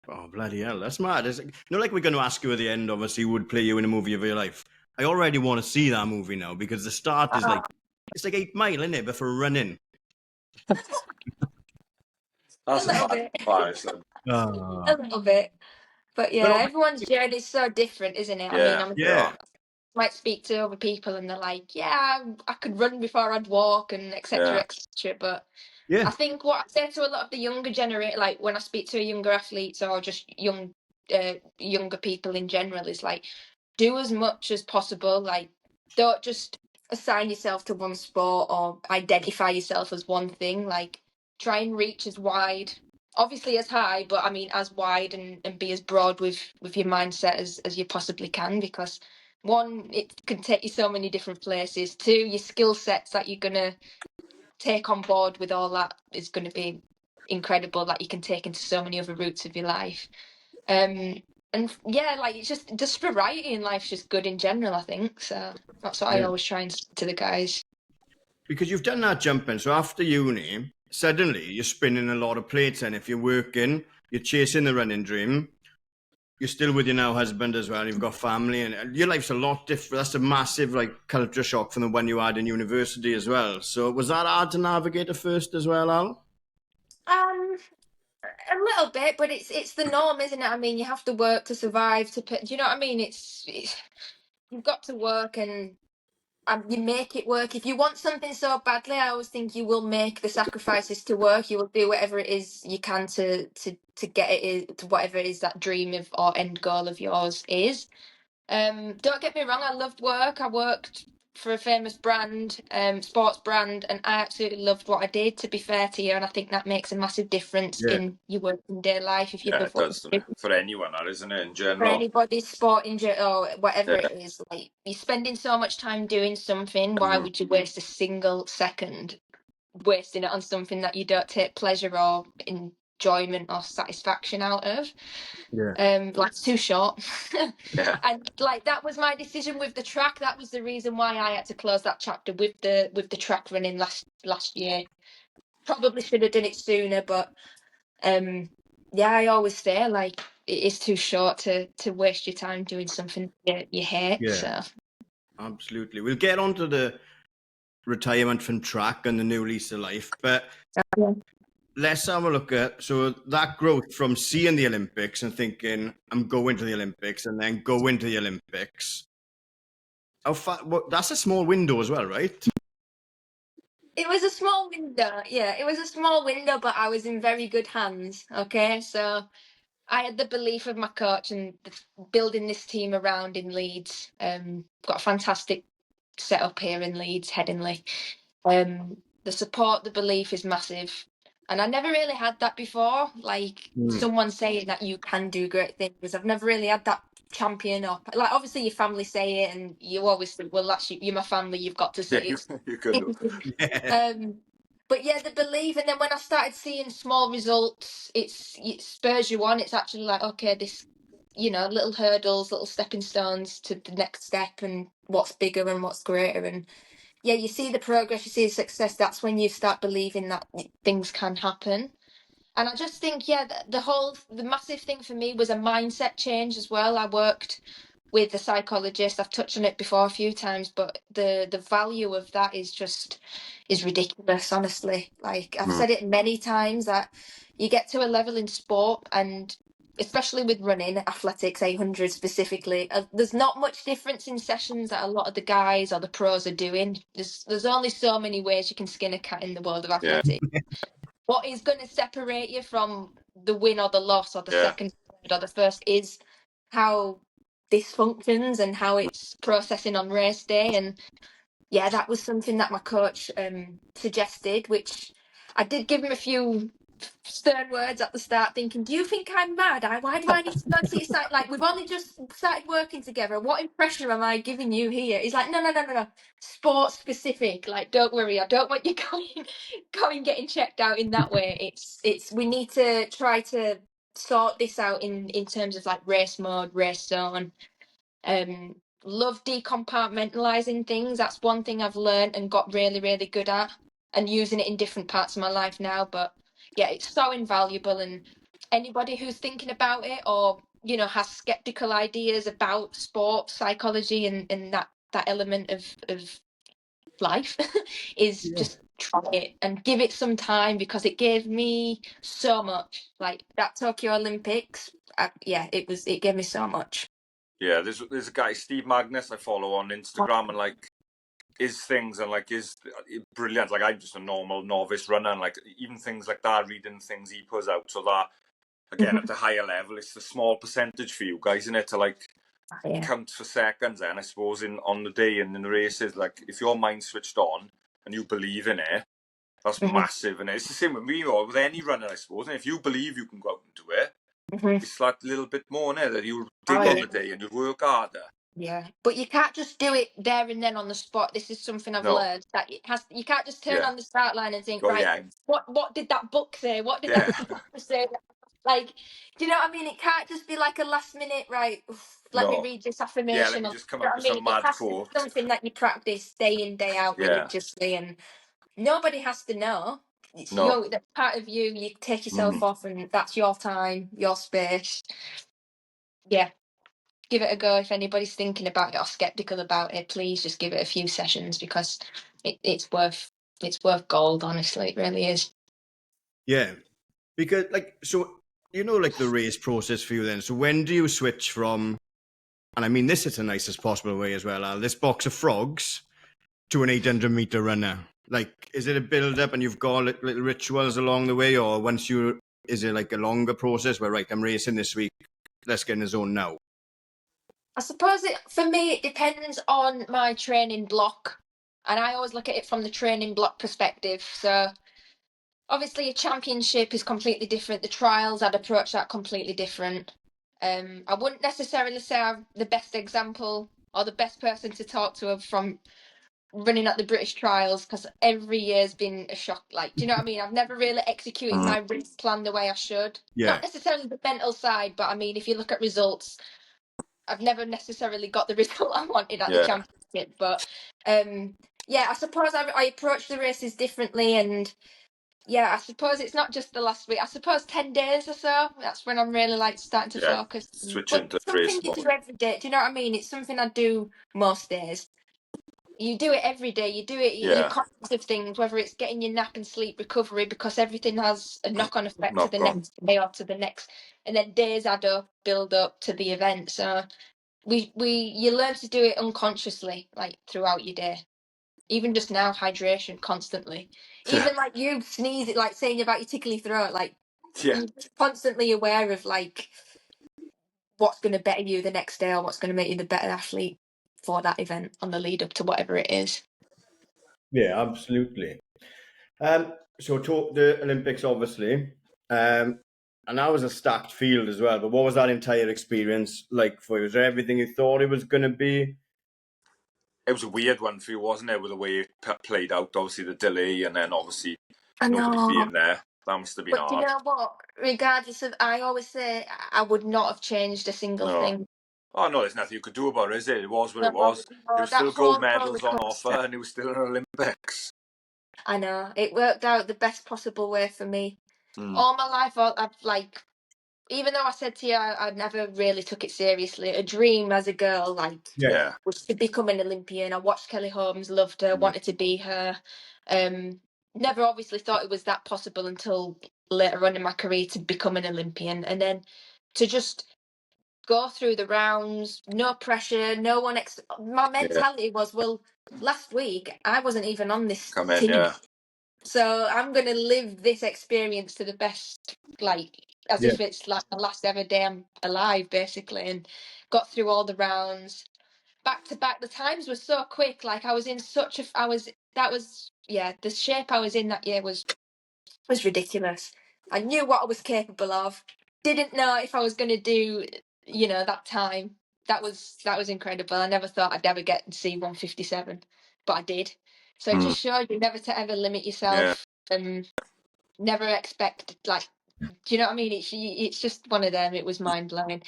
Oh, bloody hell. That's mad. It's like we're going to ask you at the end, obviously, who would play you in a movie of your life. I already want to see that movie now, because the start is it's like 8 Mile, isn't it? But for running. That's a little bit. A little bit. But everyone's journey is so different, isn't it? Yeah. I mean, I might speak to other people and they're like, I could run before I'd walk, and etc. etc. But I think what I say to a lot of the younger generation, like when I speak to younger athletes or just younger people in general, is like, do as much as possible. Like, don't just assign yourself to one sport or identify yourself as one thing. Like, try and reach as wide, obviously as high, but I mean as wide, and be as broad with your mindset as you possibly can, because one, it can take you so many different places. Two, your skill sets that you're gonna take on board with all that is going to be incredible, that you can take into so many other routes of your life. And like, it's just variety in life's just good in general, I think. So that's what I always try and say to the guys. Because you've done that jumping, so after uni, suddenly you're spinning a lot of plates, and if you're working, you're chasing the running dream, you're still with your now husband as well, you've got family, and your life's a lot different. That's a massive culture shock from the one you had in university as well. So was that hard to navigate at first as well, Al? A little bit, but it's the norm, isn't it? I mean, you have to work to survive. Do you know what I mean? It's you've got to work, and you make it work. If you want something so badly, I always think you will make the sacrifices to work. You will do whatever it is you can to get it to whatever it is that dream of or end goal of yours is. Don't get me wrong, I loved work. I worked for a famous brand, sports brand, and I absolutely loved what I did, to be fair to you, and I think that makes a massive difference in your working day life if you love what you do. For anyone, isn't it, in general? For anybody's sport or whatever it is, like, you're spending so much time doing something, why would you waste a single second wasting it on something that you don't take pleasure or enjoyment or satisfaction out of? Life's too short. And like, that was my decision with the track. That was the reason why I had to close that chapter with the track running last year. Probably should have done it sooner, but I always say, like, it is too short to waste your time doing something you hate. So absolutely. We'll get on to the retirement from track and the new lease of life, but let's have a look at that growth from seeing the Olympics and thinking, I'm going to the Olympics, and then go into the Olympics. How far? That's a small window as well, right? It was a small window. Yeah, it was a small window, but I was in very good hands. Okay, so I had the belief of my coach and building this team around in Leeds. Got a fantastic setup here in Leeds, Headingley. The support, the belief is massive. And I never really had that before. Like someone saying that you can do great things. I've never really had that champion or like obviously your family say it and you always think, well, that's you're my family, you've got to say Yeah, it. you can do. But yeah, the belief, and then when I started seeing small results, it spurs you on. It's actually like, okay, this, little hurdles, little stepping stones to the next step, and what's bigger and what's greater. And yeah, you see the progress, you see the success. That's when you start believing that things can happen. And I just think, yeah, the massive thing for me was a mindset change as well. I worked with a psychologist. I've touched on it before a few times, but the value of that is ridiculous, honestly. Like I've said it many times that you get to a level in sport, and especially with running, athletics, 800 specifically, there's not much difference in sessions that a lot of the guys or the pros are doing. There's only so many ways you can skin a cat in the world of athletics. What is going to separate you from the win or the loss or the second or the first is how this functions and how it's processing on race day. And yeah, that was something that my coach suggested, which I did give him a few stern words at the start, thinking, do you think I'm mad? Why do I need to go to your site? Like, we've only just started working together. What impression am I giving you here? He's like, no. Sports specific. Like, don't worry. I don't want you going getting checked out in that way. It's we need to try to sort this out in terms of like race mode, race zone. Love decompartmentalizing things. That's one thing I've learned and got really, really good at, and using it in different parts of my life now. But yeah, it's so invaluable. And anybody who's thinking about it or has skeptical ideas about sport psychology and that element of life is just try it and give it some time, because it gave me so much. Like that Tokyo Olympics, it gave me so much. Yeah, there's a guy, Steve Magnus, I follow on Instagram, and like his things and like his brilliant. Like I'm just a normal novice runner, and like even things like that, reading things he puts out, so that again at a higher level, it's the small percentage for you guys, isn't it, to like count for seconds. And I suppose on the day and in the races, like if your mind's switched on and you believe in it, that's massive. And it's the same with me or with any runner, I suppose. And if you believe you can go out and do it, it's that little bit more in it that you dig on the day and you work harder. Yeah, but you can't just do it there and then on the spot. This is something I've learned, that you can't just turn on the start line and think, what did that book say? What did that say? Like, do you know what I mean? It can't just be like a last minute, right? Let me read this affirmation. Yeah, let me just come up with some mad quote. It has to be something that you practice day in, day out religiously, and nobody has to know. It's that's part of you. You take yourself off, and that's your time, your space. Yeah. Give it a go. If anybody's thinking about it or skeptical about it, please just give it a few sessions, because it's worth gold. Honestly, it really is. Yeah, because like like the race process for you then. So when do you switch from, and I mean this is the nicest possible way as well, Al, this box of frogs to an 800-meter runner? Like, is it a build up and you've got little rituals along the way, or is it like a longer process where I'm racing this week, let's get in the zone now? I suppose for me it depends on my training block, and I always look at it from the training block perspective. So obviously a championship is completely different. The trials, I'd approach that completely different. I wouldn't necessarily say I'm the best example or the best person to talk to from running at the British trials, because every year's been a shock. Like, do you know what I mean? I've never really executed my race plan the way I should. Not necessarily the mental side, but I mean, if you look at results, I've never necessarily got the result I wanted at the championship. But I suppose I approach the races differently, and I suppose it's not just the last week. I suppose 10 days or so, that's when I'm really like starting to focus. Switch But into something race you mode. do every day. Do you know what I mean? It's something I do most days. You do it every day. You do it. You're conscious of things, whether it's getting your nap and sleep recovery, because everything has a knock-on effect to the next day or to the next, and then days add up, build up to the event. So you learn to do it unconsciously, like throughout your day. even just now, hydration constantly. Even like you sneezing, like saying about your tickly throat, like Yeah. you're constantly aware of like what's going to better you the next day or what's going to make you the better athlete for that event on the lead up to whatever it is. Yeah, absolutely. So talk the Olympics, obviously, and that was a stacked field as well. But what was that entire experience like for you? Was there everything you thought it was going to be? It was a weird one for you, wasn't it, with the way it played out? Obviously, the delay, and then obviously I nobody know. being there. That must have been But do you hard. know what? Regardless of, I always say I would not have changed a single No. thing. Oh, no, there's nothing you could do about it, is it? It was what No, it was. There was that still gold whole roller medals on offer, coaster. and it was still an Olympics. I know. It worked out the best possible way for me. All my life, I've like, even though I said to you, I never really took it seriously. A dream as a girl, like, Yeah. was to become an Olympian. I watched Kelly Holmes, loved her, wanted to be her. Never obviously thought it was that possible until later on in my career to become an Olympian. And then to just go through the rounds, no pressure, no one. My mentality was, well, last week I wasn't even on this Come in, team. yeah. So I'm going to live this experience to the best, like, as if it's like the last ever day I'm alive, basically. And got through all the rounds back to back. The times were so quick. Like, I was in such a, the shape I was in that year was ridiculous. I knew what I was capable of. Didn't know if I was going to do, that time. That was incredible. I never thought I'd ever get to see 157, but I did. So it just showed you never to ever limit yourself and never expect, like, do you know what I mean? It's just one of them. It was mind blowing.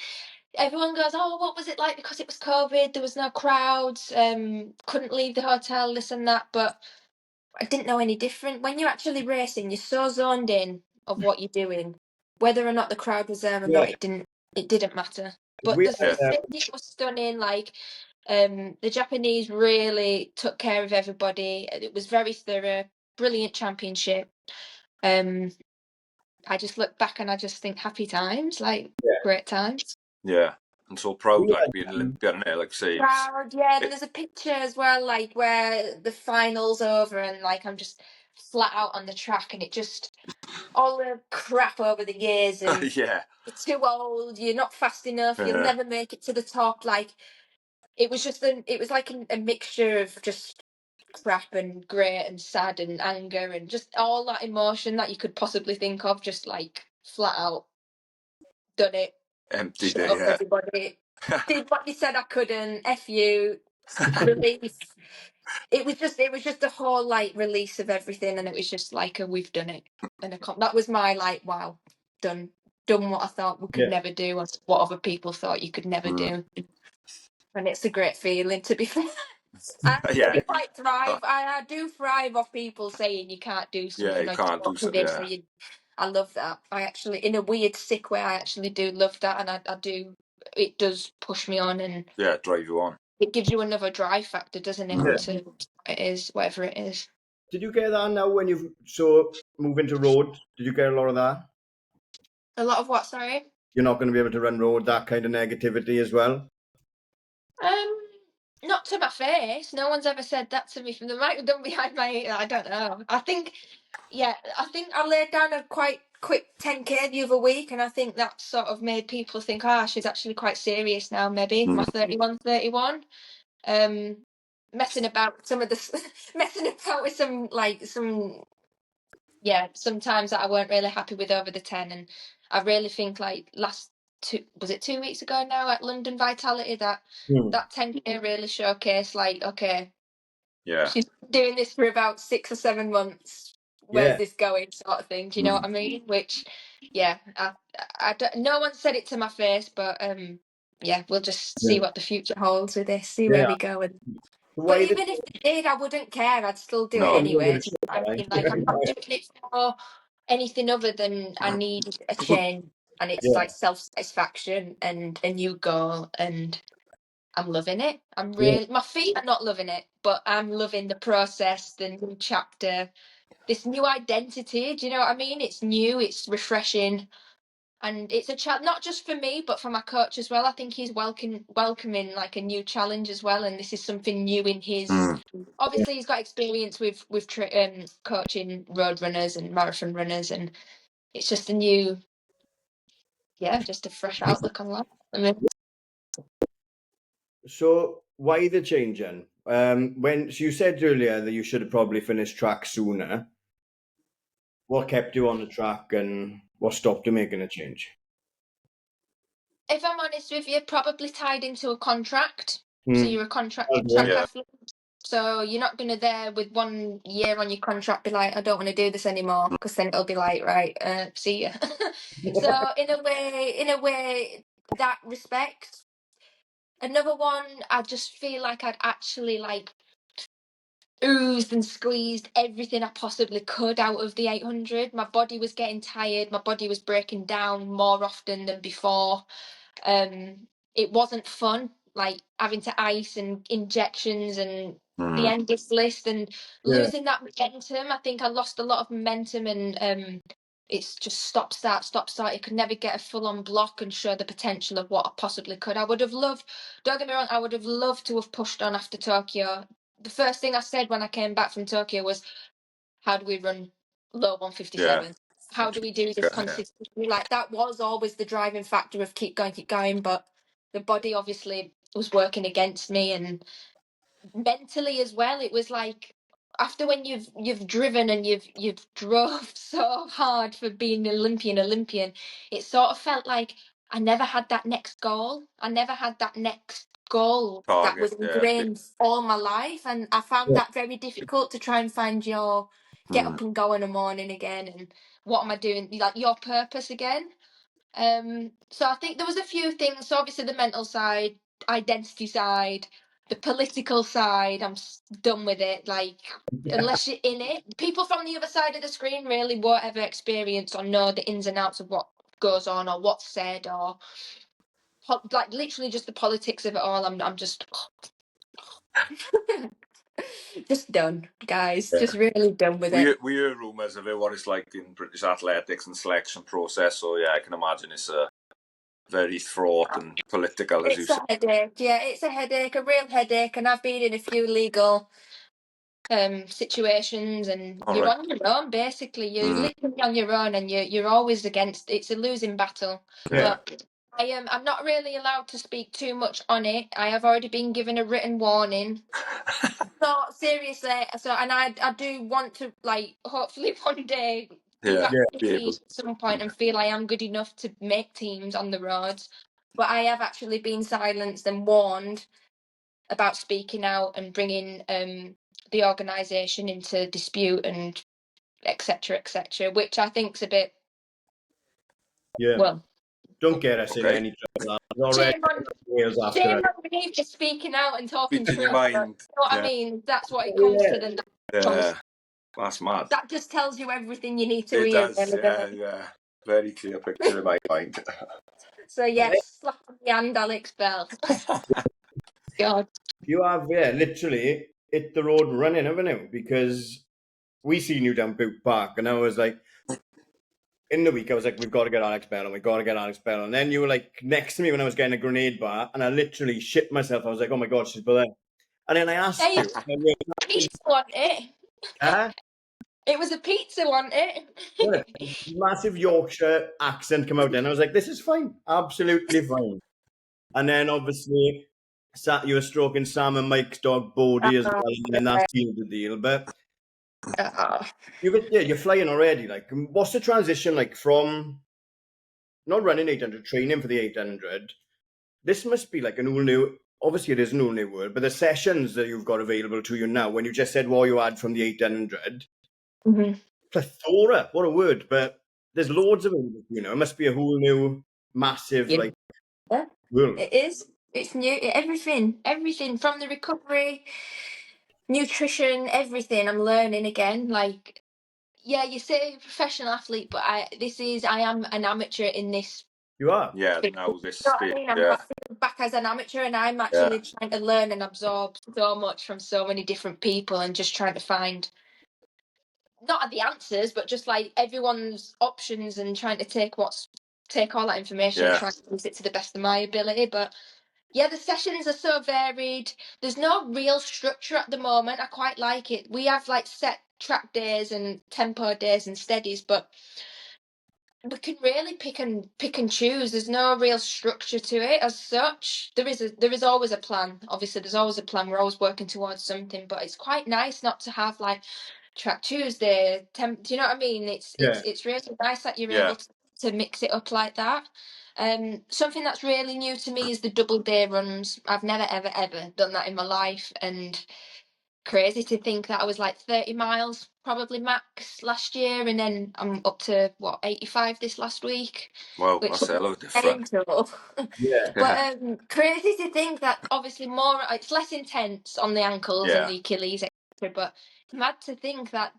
Everyone goes, oh, what was it like? Because it was COVID, there was no crowds, couldn't leave the hotel, this and that. But I didn't know any different. When you're actually racing, you're so zoned in of what you're doing. Whether or not the crowd was there or not, it didn't matter. But the stadium was stunning. Like, the Japanese really took care of everybody. It was very thorough, brilliant championship. I just look back and I just think happy times, like great times. Yeah. I'm so proud, like, being an Olympian, like, say. Proud, yeah. And there's a picture as well, like, where the final's over and, like, I'm just flat out on the track and it just, all the crap over the years and Yeah. you're too old, you're not fast enough, you'll never make it to the top. Like, it was just, it was like a mixture of just crap and great and sad and anger and just all that emotion that you could possibly think of, just like flat out done it. Emptied Shut it, up, yeah. everybody. Did what you said I couldn't. F you. Release. It was just a whole like release of everything, and it was just like we've done it. And that was my like, wow, done what I thought we could never do, and what other people thought you could never do. And it's a great feeling, to be fair. I actually quite thrive. I do thrive off people saying you can't do something. Yeah, you or can't do something, saying, I love that. I actually, in a weird, sick way, I actually do love that, and I do. It does push me on, and drive you on. it gives you another drive factor, doesn't it? To it is whatever it is. Did you get that now when you move into road? Did you get a lot of that? A lot of what? Sorry. You're not going to be able to run road, that kind of negativity as well? Not to my face. No one's ever said that to me. From the mic have done behind my ear. I don't know. I think I laid down a quite quick 10K the other week, and I think that sort of made people think, she's actually quite serious now. Maybe my 31. Messing about messing about with sometimes that I weren't really happy with over the 10, and I really think like was it 2 weeks ago now at London Vitality that 10K really showcased like, okay, she's doing this for about 6 or 7 months. Where's this going, sort of thing? Do you know what I mean? Which, I don't, no one said it to my face, but we'll just see what the future holds with this. See where we go. But even if it did, I wouldn't care. I'd still do it anyway. I mean, like, I'm not doing it for anything other than I need a change, and it's like self-satisfaction and a new goal, and I'm loving it. My feet are not loving it, but I'm loving the process, the new chapter, this new identity. Do you know what I mean? It's new, it's refreshing. And it's a challenge, not just for me, but for my coach as well. I think he's welcoming like a new challenge as well, and this is something new in his. Obviously, he's got experience with coaching road runners and marathon runners, and it's just a new, just a fresh outlook on life. I mean, So why the change then? So you said earlier that you should have probably finished track sooner. What kept you on the track, and what stopped you making a change? if I'm honest with you, probably tied into a contract. So you're a contracted Yeah. track athlete. So you're not going to there with 1 year on your contract be like, I don't want to do this anymore, because then it'll be like, right, see ya. So in a way, that respect. Another one, I just feel like I'd actually like oozed and squeezed everything I possibly could out of the 800. My body was getting tired. My body was breaking down more often than before. It wasn't fun, like having to ice and injections and the endless list and losing that momentum. I think I lost a lot of momentum, and it's just stop start. I could never get a full on block and show the potential of what I possibly could. I would have loved, don't get me wrong, I would have loved to have pushed on after Tokyo. The first thing I said when I came back from Tokyo was, how do we run low 157? How do we do this consistently? Like, that was always the driving factor of keep going, but the body obviously was working against me, and mentally as well. It was like, after when you've driven and you've drove so hard for being an Olympian, it sort of felt like I never had that next goal. I never had that next goal that was ingrained all my life, and I found that very difficult to try and find your get up and go in the morning again, and what am I doing, like your purpose again. So I think there was a few things. So obviously the mental side, identity side, the political side, I'm done with it. Like, unless you're in it, people from the other side of the screen really won't ever experience or know the ins and outs of what goes on or what's said, or like literally just the politics of it all. I'm just just done, guys. Just really done with it. We hear rumours of what it's like in British athletics and selection process. So yeah, I can imagine it's a very fraught and political, as you said. It's a headache. Yeah, it's a headache, a real headache. And I've been in a few legal situations, and you're on your own. Basically, you're literally on your own, and you're always against. It's a losing battle. But I'm not really allowed to speak too much on it. I have already been given a written warning. So seriously, and I do want to, like, hopefully one day be back in the team at some point and feel I am good enough to make teams on the roads. But I have actually been silenced and warned about speaking out and bringing the organisation into dispute and etc., which I think's a bit well. Don't get us in any trouble. Already Shame on me for speaking out and talking Speaking truth. your mind. You know what I mean? That's what it comes to. Then That's mad. that just tells you everything you need to It hear. does. Yeah. Very clear picture in my mind. So yes, slap on the hand, Alex Bell. God. You have, literally hit the road running, haven't you? Because we seen you down Boot Park, and I was like, in the week, I was like, we've got to get Alex Bell, and we've got to get Alex Bell. And then you were like next to me when I was getting a grenade bar, and I literally shit myself. I was like, oh my God, she's there. And then I asked you. Pizza, wasn't it? Huh? It was a pizza, wasn't it? Massive Yorkshire accent come out then. I was like, this is fine. Absolutely fine. And then obviously, you were stroking Sam and Mike's dog Bodie as well, and then that sealed the deal. But you're flying already. Like, what's the transition like from not running 800, training for the 800? This must be like an all new. Obviously, it is an all new world, but the sessions that you've got available to you now, when you just said what you had from the 800, plethora, what a word! But there's loads of it. It must be a whole new, massive world. It is. It's new. Everything from the recovery, nutrition, everything. I'm learning again. Like, yeah, you say professional athlete, but I am an amateur in this. You are? Yeah, now this stage. I'm back as an amateur, and I'm actually trying to learn and absorb so much from so many different people, and just trying to find not the answers, but just like everyone's options, and trying to take what's take all that information and try to use it to the best of my ability. But yeah, the sessions are so varied. There's no real structure at the moment. I quite like it. We have like set track days and tempo days and steadies, but we can really pick and choose. There's no real structure to it as such. There is always a plan. Obviously, there's always a plan. We're always working towards something, but it's quite nice not to have like track Tuesday. Do you know what I mean? It's really nice that you're able to mix it up like that. Something that's really new to me is the double day runs. I've never ever done that in my life, and crazy to think that I was like 30 miles probably max last year, and then I'm up to 85 this last week. Wow, which that's a hell of a difference. But crazy to think that obviously it's less intense on the ankles and the Achilles, etc. But mad to think that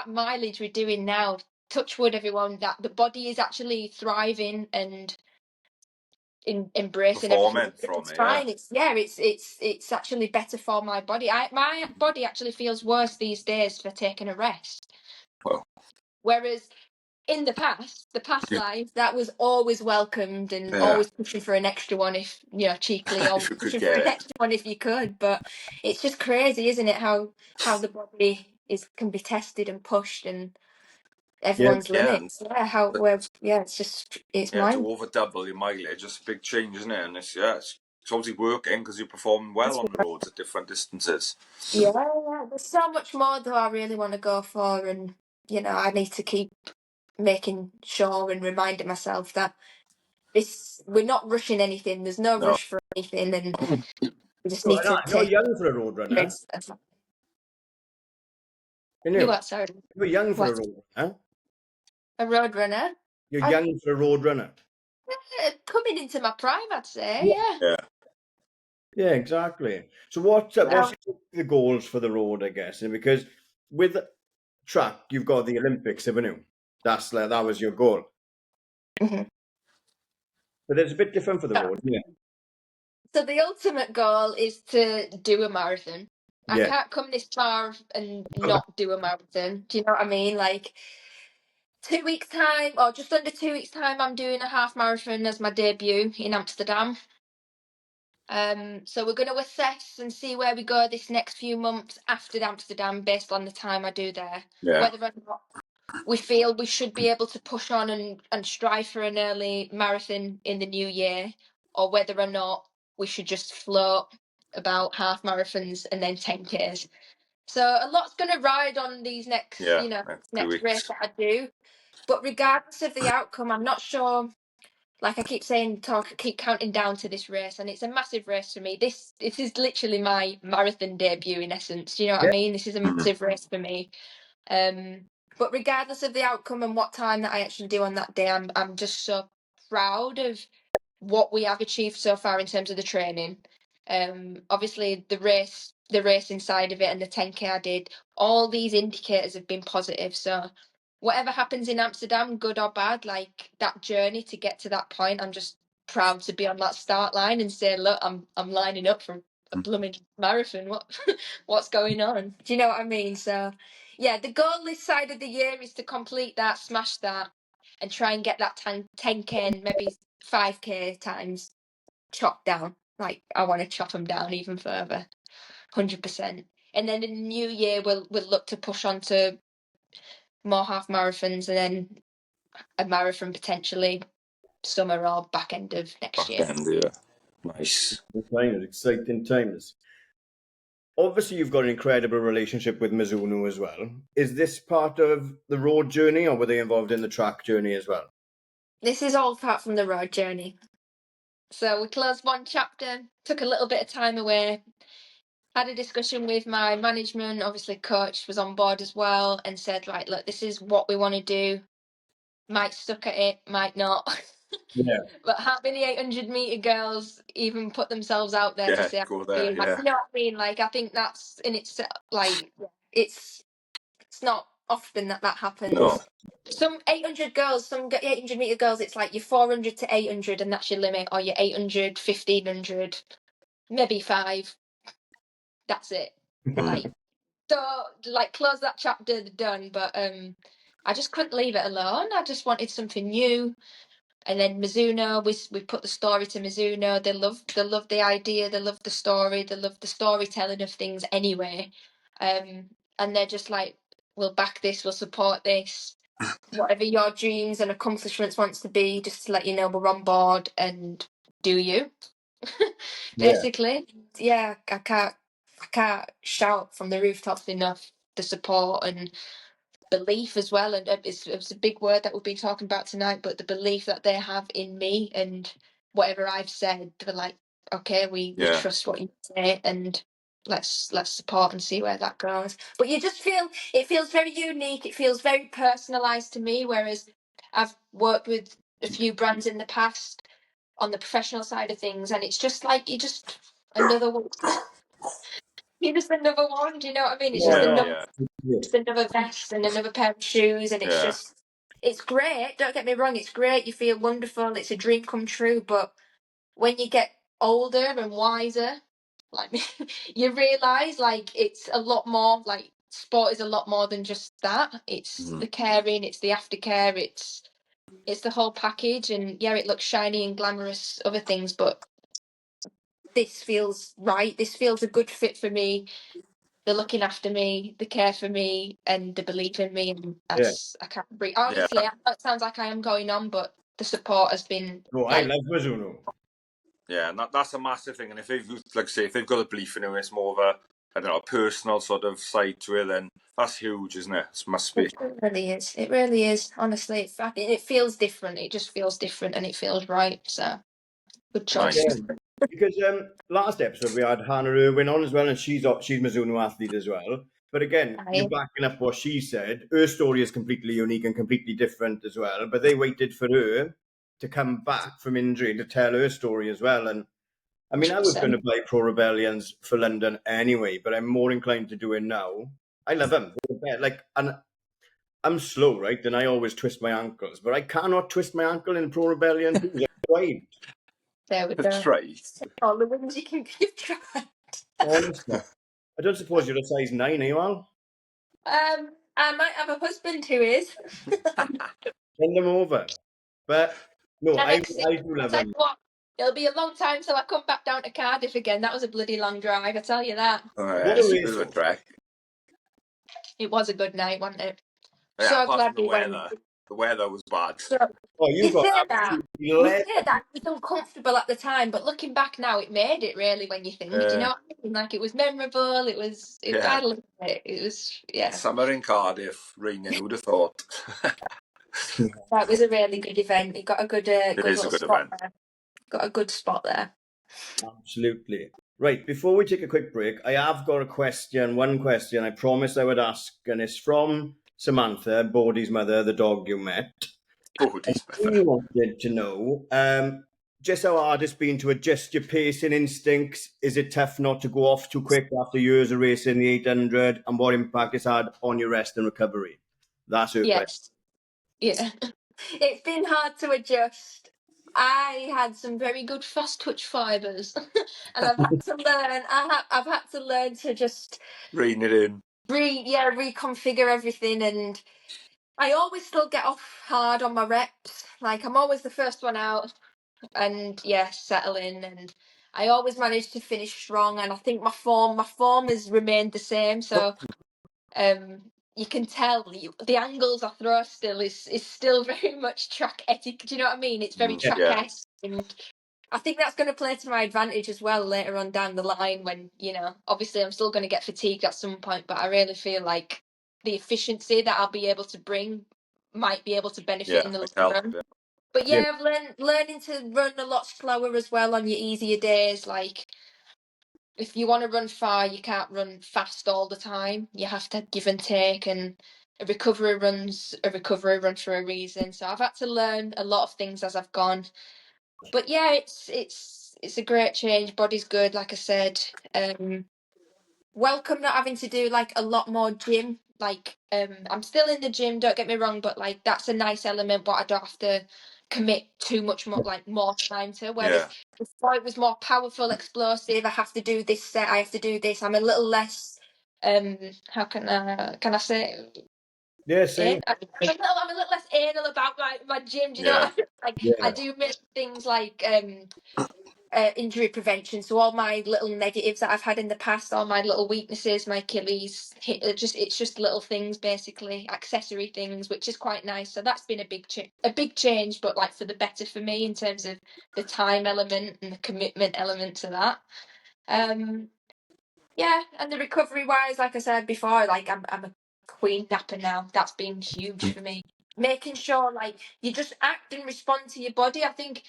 mileage we're doing now, touch wood everyone, that the body is actually thriving and embracing everything. It's fine. It's actually better for my body. My body actually feels worse these days for taking a rest. Well, whereas in the past life, that was always welcomed and always pushing for an extra one if cheekily, always pushing for an extra one if you could. But it's just crazy, isn't it? How the body can be tested and pushed and everyone's limits. It's mine. To over double your mileage, it's a big change, isn't it? And it's obviously working because you're performing well on the roads at different distances. Yeah, there's so much more though I really want to go for, and I need to keep making sure and reminding myself that we're not rushing anything. There's no rush for anything, and we just need to. You're young for a road runner. You what? Sorry. You're young for a road runner. A road runner. You're young for a road runner. Coming into my prime, I'd say. Yeah, exactly. So what's the goals for the road, I guess? And because with track, you've got the Olympics, haven't you? That was your goal. Mm-hmm. But it's a bit different for the road, yeah. So the ultimate goal is to do a marathon. I can't come this far and not do a marathon. Do you know what I mean? Like 2 weeks' time, or just under 2 weeks' time, I'm doing a half marathon as my debut in Amsterdam. So we're going to assess and see where we go this next few months after Amsterdam based on the time I do there. Whether or not we feel we should be able to push on and strive for an early marathon in the new year, or whether or not we should just float about half marathons and then 10Ks. So a lot's going to ride on these next race that I do. But regardless of the outcome, I'm not sure. Like I keep saying, keep counting down to this race, and it's a massive race for me. This is literally my marathon debut in essence. Do you know what I mean? This is a massive race for me. But regardless of the outcome and what time that I actually do on that day, I'm just so proud of what we have achieved so far in terms of the training. Obviously the race inside of it and the 10K I did, all these indicators have been positive. So whatever happens in Amsterdam, good or bad, like that journey to get to that point, I'm just proud to be on that start line and say, look, I'm lining up for a blooming marathon. What's going on? Do you know what I mean? So yeah, the goal this side of the year is to complete that, smash that, and try and get that 10K and maybe 5K times chopped down. Like I want to chop them down even further, 100%. And then in the new year, we'll look to push on to more half marathons and then a marathon potentially summer or back end of next year. Nice. Exciting times. Obviously, you've got an incredible relationship with Mizuno as well. Is this part of the road journey, or were they involved in the track journey as well? This is all part from the road journey. So we closed one chapter, took a little bit of time away, had a discussion with my management. Obviously, coach was on board as well and said, right, look, this is what we want to do. Might stuck at it, might not. Yeah. But how many 800-meter girls even put themselves out there to say, go there, you know what I mean? Like, I think that's in itself, like, it's not often that happens. No. Some 800 girls, some 800-meter girls, it's like you're 400 to 800 and that's your limit, or you're 800, 1500, maybe 5. That's it. Close that chapter, done. But I just couldn't leave it alone. I just wanted something new. And then Mizuno, we put the story to Mizuno. They love the idea, they love the story, they love the storytelling of things anyway. And they're just like, we'll back this, we'll support this. Whatever your dreams and accomplishments wants to be, just to let you know we're on board and do you. Basically. Yeah, I can't shout from the rooftops enough the support and belief as well, and it's a big word that we've been talking about tonight, but the belief that they have in me and whatever I've said, they're like, okay, we trust what you say, and let's support and see where that goes. But you just feel it feels very unique, it feels very personalized to me, whereas I've worked with a few brands in the past on the professional side of things, and it's just like you're just another one. You're just another one, do you know what I mean? It's just another vest and another pair of shoes, and it's just, it's great, don't get me wrong, it's great, you feel wonderful, it's a dream come true, but when you get older and wiser, like me, you realise, like, it's a lot more, like, sport is a lot more than just that. It's the caring, it's the aftercare, it's the whole package, and yeah, it looks shiny and glamorous, other things, but this feels right, this feels a good fit for me. They're looking after me, they care for me, and they believe in me, and that's, I can't breathe. Obviously, it sounds like I am going on, but the support has been. I love Mizuno. Yeah, and that's a massive thing. And if they've, like say, if they've got a belief in it, it's more of a, I don't know, a personal sort of side to it, then that's huge, isn't it? It must be. It really is. It really is. Honestly, it feels different. It just feels different, and it feels right. So, good choice. Nice. Because last episode we had Hannah Irwin on as well, and she's Mizuno athlete as well. But again, you're backing up what she said. Her story is completely unique and completely different as well. But they waited for her to come back from injury to tell her story as well. And I mean, I was going to buy Pro Rebellions for London anyway, but I'm more inclined to do it now. I love them. Like, and I'm slow, right? And I always twist my ankles, but I cannot twist my ankle in Pro Rebellion. There we go. That's right. All the ones you can give tried. Honestly. I don't suppose you're a size 9, are you, Al? I might have a husband who is. Send them over. But no, I do love them. What? It'll be a long time till I come back down to Cardiff again. That was a bloody long drive, I tell you that. What a bit of a trek. It was a good night, wasn't it? Yeah, so apart glad from we went. The weather was bad. You got that. We say that it was uncomfortable at the time, but looking back now, it made it really when you think. Do you know what I mean? Like, it was memorable. It was. I loved it. It was. Yeah. Summer in Cardiff, raining. Who'd have thought? That was a really good event. It got a good. It is a good event. There. Got a good spot there. Absolutely. Right, before we take a quick break, I have got a question, one question I promised I would ask, and it's from Samantha, Bodhi's mother, the dog you met. Bodhi's mother. We wanted to know just how hard it's been to adjust your pacing instincts. Is it tough not to go off too quick after years of racing the 800, and what impact it's had on your rest and recovery? That's her question. Yeah. It's been hard to adjust. I had some very good fast twitch fibers, and I've had to learn. I've had to learn to just rein it in. Reconfigure everything, and I always still get off hard on my reps. Like, I'm always the first one out, and settle in, and I always manage to finish strong. And I think my form has remained the same. So, you can tell the angles I throw still is still very much track etiquette. Do you know what I mean? It's very track-esque, and I think that's going to play to my advantage as well later on down the line when, obviously I'm still going to get fatigued at some point, but I really feel like the efficiency that I'll be able to bring might be able to benefit in the long run. But I've learning to run a lot slower as well on your easier days. Like, if you want to run far, you can't run fast all the time. You have to give and take, and a recovery run's a recovery run for a reason. So I've had to learn a lot of things as I've gone. But it's a great change. Body's good, like I said. Welcome not having to do like a lot more gym. Like, I'm still in the gym, don't get me wrong, but like that's a nice element, but I don't have to commit too much more time to. Whereas before it was more powerful, explosive. I have to do this set, I have to do this. I'm a little less how can I say it? Yeah, same. I'm a little less anal about my gym. Do you know Yeah. what I mean? Like, Yeah. I do miss things like injury prevention. So all my little negatives that I've had in the past, all my little weaknesses, my Achilles, it's just little things, basically accessory things, which is quite nice. So that's been a big change, but like for the better for me in terms of the time element and the commitment element to that. Yeah, and the recovery wise, like I said before, like I'm a queen napper now. That's been huge for me. Making sure like you just act and respond to your body. I think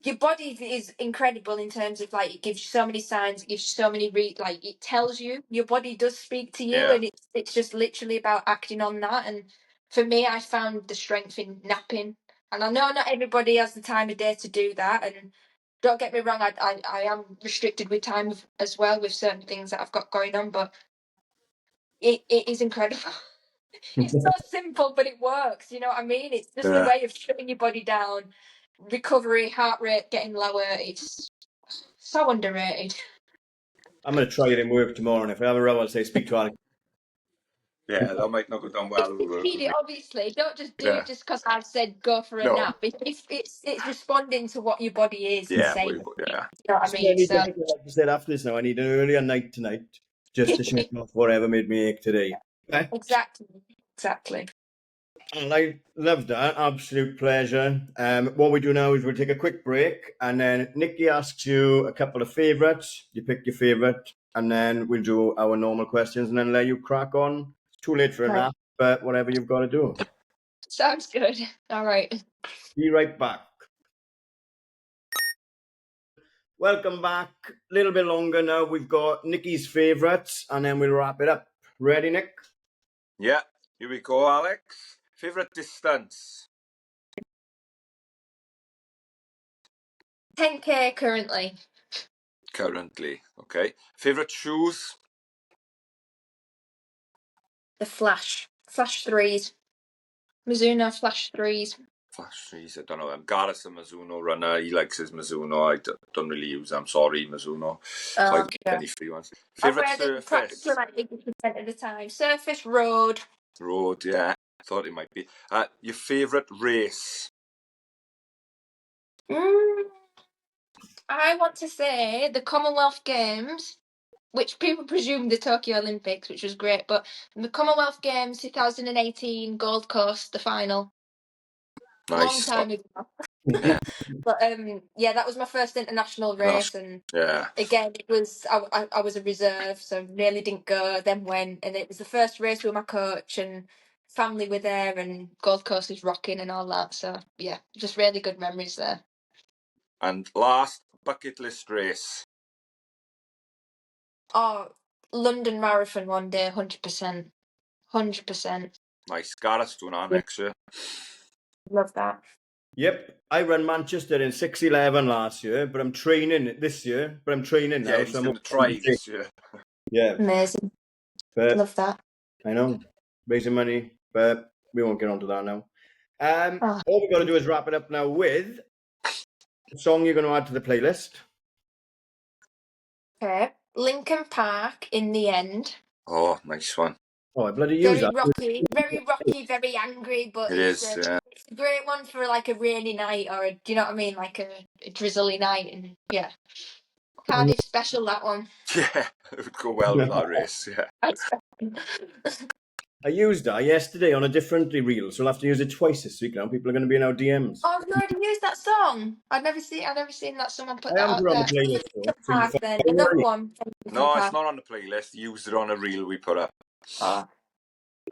your body is incredible in terms of like it gives you so many signs, it gives you so many like it tells you. Your body does speak to you, Yeah. and it's just literally about acting on that. And for me, I found the strength in napping. And I know not everybody has the time of day to do that, and don't get me wrong, I am restricted with time as well with certain things that I've got going on, but it is incredible. It's so simple, but it works. You know what I mean? It's just a Yeah. way of shutting your body down, recovery, heart rate getting lower. It's so underrated. I'm going to try it in work tomorrow, and if I have a row, I'll say speak to Alex. Yeah, that might not go down well. Read it, obviously. Don't just do Yeah. it just because I've said go for a No. nap. It's responding to what your body is and Yeah, saying. yeah. You know what I mean? So Like I said after this now, I need an earlier night tonight just to shake off whatever made me ache today. Okay? exactly. And I loved that. Absolute pleasure. What we do now is we'll take a quick break, and then Nikki asks you a couple of favourites. You pick your favourite, and then we'll do our normal questions, and then let you crack on. It's too late for a Right. nap, but whatever you've got to do. Sounds good. All right. Be right back. Welcome back. A little bit longer now. We've got Nikki's favourites, and then we'll wrap it up. Ready, Nick? Yeah, here we go, Alex. Favourite distance? 10K currently. Currently, okay. Favourite shoes? The Flash 3s. Mizuno Flash 3s. Flash trees, I don't know. Gareth's a Mizuno runner. He likes his Mizuno. I don't really use them. Sorry, Mizuno. So I don't get any free ones. I Favourite wear them surface? practically like 80% of the time. Surface, road. Road, yeah. Thought it might be. Your favourite race? I want to say the Commonwealth Games, which people presume the Tokyo Olympics, which was great, but the Commonwealth Games 2018 Gold Coast, the final. Nice. Long time ago. But yeah, that was my first international race, and Yeah. again, it was I was a reserve, so nearly didn't go. Then went, and it was the first race with my coach, and family were there, and Gold Coast is rocking and all that. So yeah, just really good memories there. And last, bucket list race? Oh, London Marathon one day, 100%, 100%. Nice. Gareth's doing that next year. Love that. Yep, I ran Manchester in 6:11 last year, but I'm training this year. But I'm training now. Yeah, he's so I'm going to try this year. Yeah, Amazing. but Love that. I know, raising money, but we won't get onto that now. Oh. All we've got to do is wrap it up now with the song you're going to add to the playlist. Okay. Lincoln Park in the end. Oh, nice one. Oh, I bloody use that. Very rocky, very angry, but It's it's a great one for like a rainy night or do you know what I mean? Like a drizzly night, and yeah. Cardiff special, that one. Yeah, it would go well with that race, yeah. I used that yesterday on a different reel, so I'll have to use it twice this week now. People are going to be in our DMs. Oh, you already used that song? I've never seen that someone put I that am out put on there. the playlist though. So Park, then another one. No, it's not on the playlist. Used it on a reel we put up. Oh.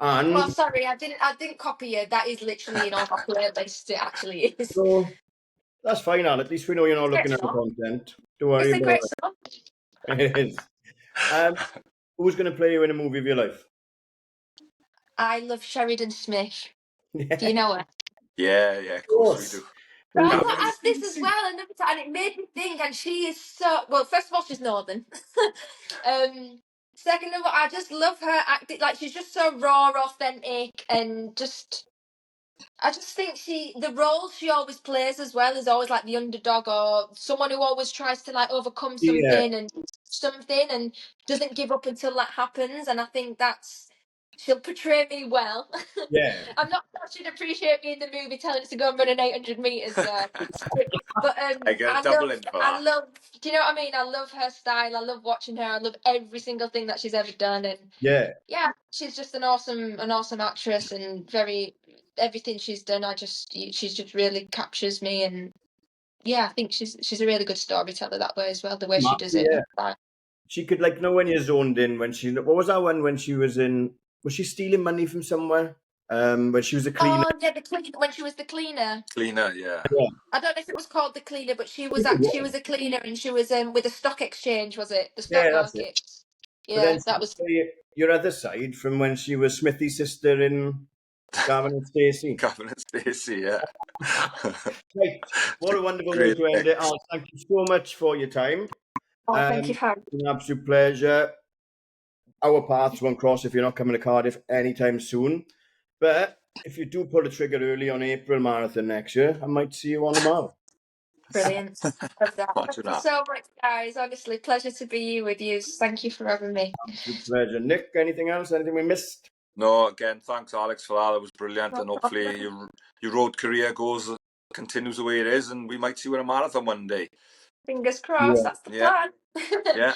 And Well, sorry, I didn't copy you. That is literally in all my playlist. It actually is. so that's fine, Al. At least we know you're not looking at the content. Don't worry It's a about great it. song. It is. Who's going to play you in a movie of your life? I love Sheridan Smith. Do you know her? Yeah, of course we do. I got asked this as well another time, and it made me think. And she is so well. First of all, she's northern. Second of all, I just love her acting. Like she's just so raw, authentic, and just. I just think the role she always plays as well is always like the underdog or someone who always tries to like overcome something and doesn't give up until that happens. And I think that's she'll portray me well. Yeah. I'm not sure she'd appreciate me in the movie telling us to go and run an 800 meters. But I get a double in for I that. love. Do you know what I mean? I love her style. I love watching her. I love every single thing that she's ever done. And Yeah. she's just an awesome actress, and everything she's done. She just really captures me. And yeah, I think she's a really good storyteller that way as well. The way she does it. Yeah. She could, like, know when you're zoned in. When she, what was that one when she was in? Was she stealing money from somewhere? When she was a cleaner. Oh yeah, when she was the cleaner. Cleaner, yeah. I don't know if it was called the cleaner, but she was a cleaner, and she was with the stock exchange, was it? The stock That's it. market. But Yeah, then that was your other side from when she was Smithy's sister in Gavin and Stacey. Gavin and Stacey, yeah. Right. What a wonderful way to end it. Al, thank you so much for your time. thank you, Harry. It's an absolute pleasure. Our paths won't cross if you're not coming to Cardiff anytime soon. But if you do pull the trigger early on April Marathon next year, I might see you on the marathon. Brilliant. Love that. Thank you so much, guys. Honestly, pleasure to be with you. Thank you for having me. Absolute pleasure. Nick, anything else? Anything we missed? No, again, thanks, Alex, for that. It was brilliant. And hopefully your road career continues the way it is, and we might see you in a marathon one day. Fingers crossed. That's the plan. Yeah.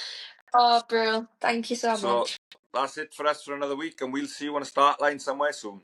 Oh, bro. Thank you so much. That's it for us for another week, and we'll see you on a start line somewhere soon.